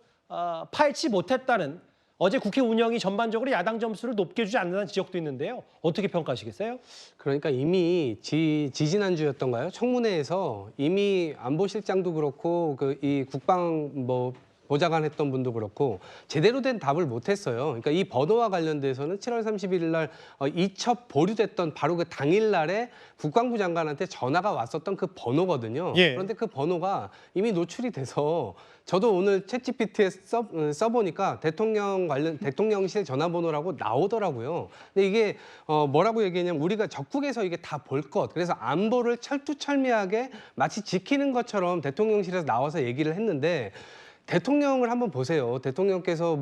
파헤치 못했다는 어제 국회 운영이 전반적으로 야당 점수를 높게 주지 않는다는 지적도 있는데요. 어떻게 평가하시겠어요? 그러니까 이미 지지난주였던가요? 청문회에서 이미 안보실장도 그렇고 이 국방 보좌관 했던 분도 그렇고 제대로 된 답을 못했어요. 그러니까 이 번호와 관련돼서는 7월 31일 날 이첩 보류됐던 바로 그 당일 날에 국방부 장관한테 전화가 왔었던 그 번호거든요. 예. 그런데 그 번호가 이미 노출이 돼서 저도 오늘 챗GPT에 써보니까 대통령실 전화번호라고 나오더라고요. 근데 이게 뭐라고 얘기했냐면 우리가 적국에서 이게 다 볼 것. 그래서 안보를 철두철미하게 마치 지키는 것처럼 대통령실에서 나와서 얘기를 했는데 대통령을 한번 보세요. 대통령께서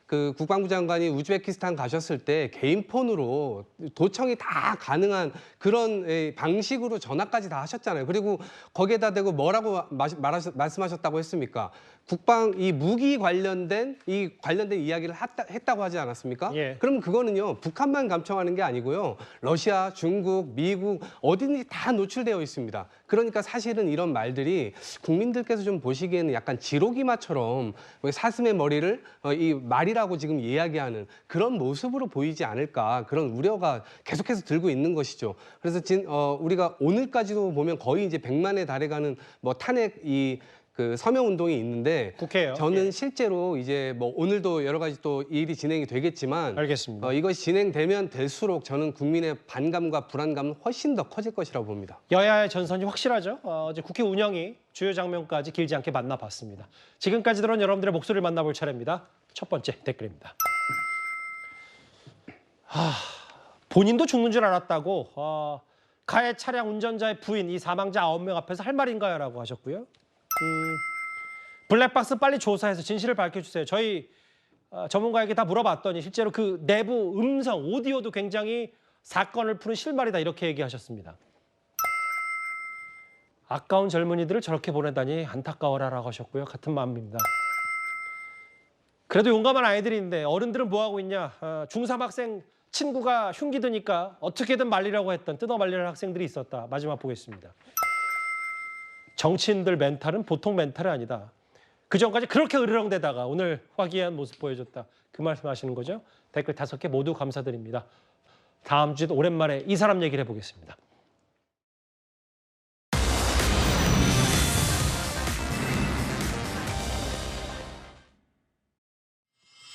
그 국방부 장관이 우즈베키스탄 가셨을 때 개인 폰으로 도청이 다 가능한 그런 방식으로 전화까지 다 하셨잖아요. 그리고 거기에다 대고 뭐라고 말씀하셨다고 했습니까? 국방 이 무기 관련된 이야기를 했다고 하지 않았습니까? 예. 그럼 그거는요 북한만 감청하는 게 아니고요 러시아, 중국, 미국 어디든지 다 노출되어 있습니다. 그러니까 사실은 이런 말들이 국민들께서 좀 보시기에는 약간 지로기마처럼 사슴의 머리를 이 말이라고 지금 이야기하는 그런 모습으로 보이지 않을까 그런 우려가 계속해서 들고 있는 것이죠. 그래서 우리가 오늘까지도 보면 거의 이제 100만에 달해가는 탄핵 그 서명 운동이 있는데 국회요. 저는 실제로 이제 오늘도 여러 가지 또 일이 진행이 되겠지만 알겠습니다. 이것이 진행되면 될수록 저는 국민의 반감과 불안감은 훨씬 더 커질 것이라고 봅니다. 여야의 전선이 확실하죠. 어제 국회 운영이 주요 장면까지 길지 않게 만나봤습니다. 지금까지 들은 여러분들의 목소리를 만나볼 차례입니다. 첫 번째 댓글입니다. 본인도 죽는 줄 알았다고 가해 차량 운전자의 부인 이 사망자 9명 앞에서 할 말인가요? 라고 하셨고요. 블랙박스 빨리 조사해서 진실을 밝혀주세요. 저희 전문가에게 다 물어봤더니 실제로 그 내부 음성, 오디오도 굉장히 사건을 푸는 실마리다 이렇게 얘기하셨습니다. 아까운 젊은이들을 저렇게 보내다니 안타까워라라고 하셨고요. 같은 마음입니다. 그래도 용감한 아이들인데 어른들은 뭐하고 있냐. 중3 학생 친구가 흉기 드니까 어떻게든 말리려고 했던 뜯어 말리는 학생들이 있었다. 마지막 보겠습니다. 정치인들 멘탈은 보통 멘탈이 아니다. 그전까지 그렇게 으르렁대다가 오늘 화기애애한 모습 보여줬다. 그 말씀하시는 거죠? 댓글 5개 모두 감사드립니다. 다음 주에도 오랜만에 이 사람 얘기를 해보겠습니다.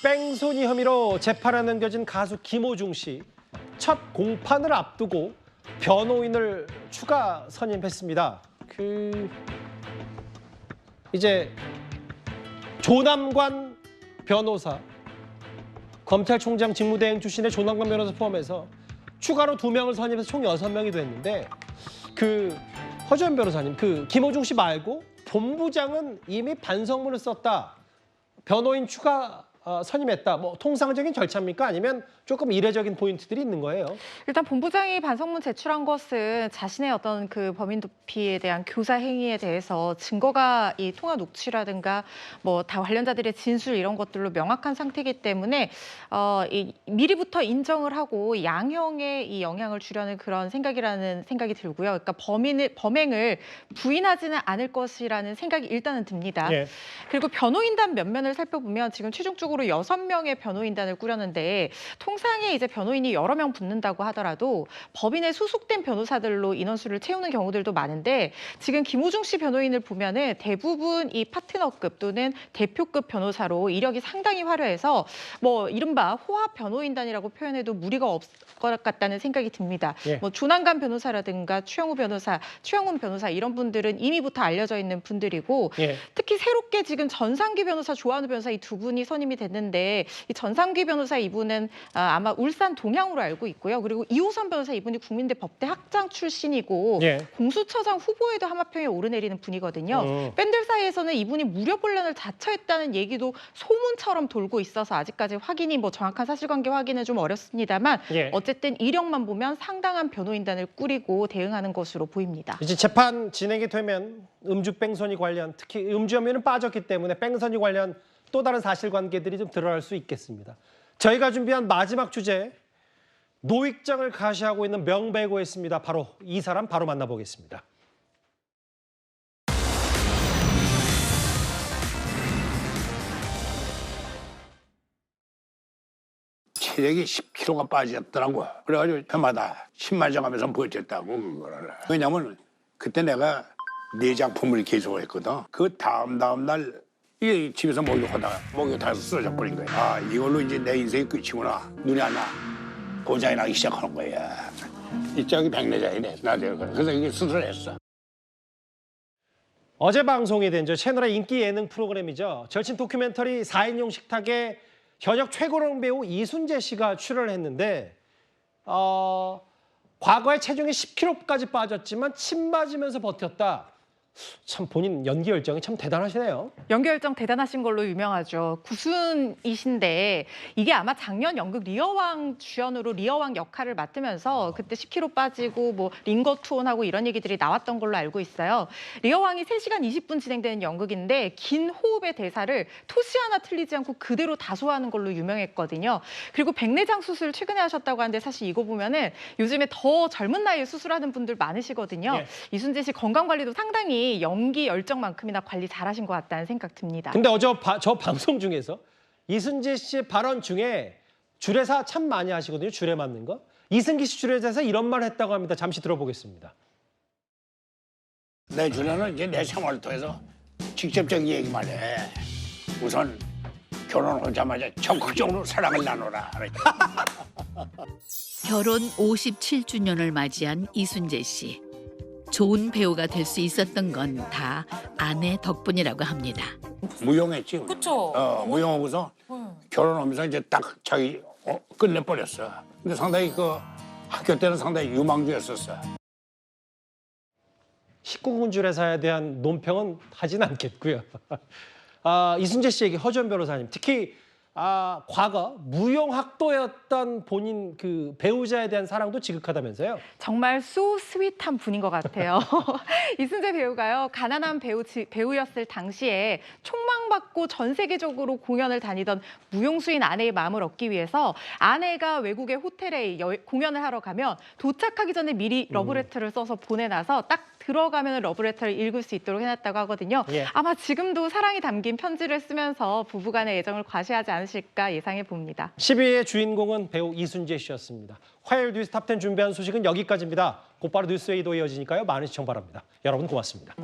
뺑소니 혐의로 재판에 넘겨진 가수 김호중 씨. 첫 공판을 앞두고 변호인을 추가 선임했습니다. 이제 조남관 변호사, 검찰총장 직무대행 출신의 조남관 변호사 포함해서 추가로 2명을 선임해서 총 6명이 됐는데 그 허주현 변호사님, 그 김호중 씨 말고 본부장은 이미 반성문을 썼다. 변호인 추가 선임했다. 통상적인 절차입니까? 아니면 조금 이례적인 포인트들이 있는 거예요? 일단 본부장이 반성문 제출한 것은 자신의 어떤 그 범인 도피에 대한 교사 행위에 대해서 증거가 이 통화 녹취라든가 다 관련자들의 진술 이런 것들로 명확한 상태이기 때문에 미리부터 인정을 하고 양형에 이 영향을 주려는 그런 생각이라는 생각이 들고요. 그러니까 범행을 부인하지는 않을 것이라는 생각이 일단은 듭니다. 예. 그리고 변호인단 면면을 살펴보면 지금 최종적으로 6명의 변호인단을 꾸렸는데 통상에 이제 변호인이 여러 명 붙는다고 하더라도 법인에 소속된 변호사들로 인원수를 채우는 경우들도 많은데 지금 김호중 씨 변호인을 보면은 대부분 이 파트너급 또는 대표급 변호사로 이력이 상당히 화려해서 이른바 호화 변호인단이라고 표현해도 무리가 없을 것 같다는 생각이 듭니다. 예. 조남관 변호사라든가 추영훈 변호사 이런 분들은 이미부터 알려져 있는 분들이고 예. 특히 새롭게 지금 전상기 변호사, 조한우 변호사 이 2분이 선임이 됐는데 이 전상기 변호사 이분은 아마 울산 동양으로 알고 있고요. 그리고 이호선 변호사 이분이 국민대 법대 학장 출신이고 예. 공수처장 후보에도 하마평에 오르내리는 분이거든요. 팬들 사이에서는 이분이 무료 본란을 자처했다는 얘기도 소문처럼 돌고 있어서 아직까지 확인이 정확한 사실관계 확인은 좀 어렵습니다만 예. 어쨌든 이력만 보면 상당한 변호인단을 꾸리고 대응하는 것으로 보입니다. 이제 재판 진행이 되면 음주 뺑소니 관련, 특히 음주 혐의는 빠졌기 때문에 뺑소니 관련 또 다른 사실관계들이 좀 드러날 수 있겠습니다. 저희가 준비한 마지막 주제, 노익정을 가시하고 있는 명배우였습니다. 바로 이 사람 바로 만나보겠습니다. 체력이 10kg가 빠졌더라고. 그래가지고 해마다 신만져가면서 버텼다고 그거를. 왜냐면 그때 내가 네 작품을 계속했거든. 그 다음 날 이게 집에서 목욕하다가 목욕탕에서 쓰러져 버린 거야. 아 이걸로 이제 내 인생이 끝이구나. 눈이 안 나. 고장이 나기 시작하는 거야. 이 짝이 백내장이네. 나중에 그래서 이게 수술했어. 어제 방송이 된 저 채널의 인기 예능 프로그램이죠. 절친 다큐멘터리 4인용 식탁에 현역 최고령 배우 이순재 씨가 출연을 했는데 과거에 체중이 10kg까지 빠졌지만 침 맞으면서 버텼다. 참 본인 연기 열정이 참 대단하시네요. 연기 열정 대단하신 걸로 유명하죠. 구순이신데 이게 아마 작년 연극 리어왕 주연으로 리어왕 역할을 맡으면서 그때 10kg 빠지고 뭐 링거 투혼하고 이런 얘기들이 나왔던 걸로 알고 있어요. 리어왕이 3시간 20분 진행되는 연극인데 긴 호흡의 대사를 토시 하나 틀리지 않고 그대로 다 소화하는 걸로 유명했거든요. 그리고 백내장 수술 최근에 하셨다고 하는데 사실 이거 보면은 요즘에 더 젊은 나이에 수술하는 분들 많으시거든요. 예. 이순재 씨 건강 관리도 상당히 연기 열정만큼이나 관리 잘하신 것 같다는 생각 듭니다. 근데 어제 저 방송 중에서 이순재 씨의 발언 중에 주례사 참 많이 하시거든요. 주례 맞는 거. 이승기 씨 주례사에서 이런 말 했다고 합니다. 잠시 들어보겠습니다. 내 주례는 이제 내 생활을 통해서 직접적인 얘기만 해. 우선 결혼하자마자 적극적으로 사랑을 나누라. 결혼 57주년을 맞이한 이순재 씨. 좋은 배우가 될 수 있었던 건 다 아내 덕분이라고 합니다. 무용했지. 그쵸. 무용하고서 결혼하면서 이제 딱 자기 끝내버렸어. 근데 상당히 그 학교 때는 상당히 유망주였었어. 19군 주례사에 대한 논평은 하진 않겠고요. 이순재 씨에게 허지원 변호사님, 특히 과거 무용학도였던 본인 그 배우자에 대한 사랑도 지극하다면서요? 정말 소 스윗한 분인 것 같아요. 이순재 배우가요, 가난한 배우였을 당시에 촉망받고 전 세계적으로 공연을 다니던 무용수인 아내의 마음을 얻기 위해서 아내가 외국의 호텔에 공연을 하러 가면 도착하기 전에 미리 러브레터를 써서 보내놔서 딱 들어가면 러브레터를 읽을 수 있도록 해놨다고 하거든요. 예. 아마 지금도 사랑이 담긴 편지를 쓰면서 부부간의 애정을 과시하지 않으실까 예상해 봅니다. 12위의 주인공은 배우 이순재 씨였습니다. 화요일 뉴스 탑10 준비한 소식은 여기까지입니다. 곧바로 뉴스웨이도 이어지니까요. 많은 시청 바랍니다. 여러분 고맙습니다.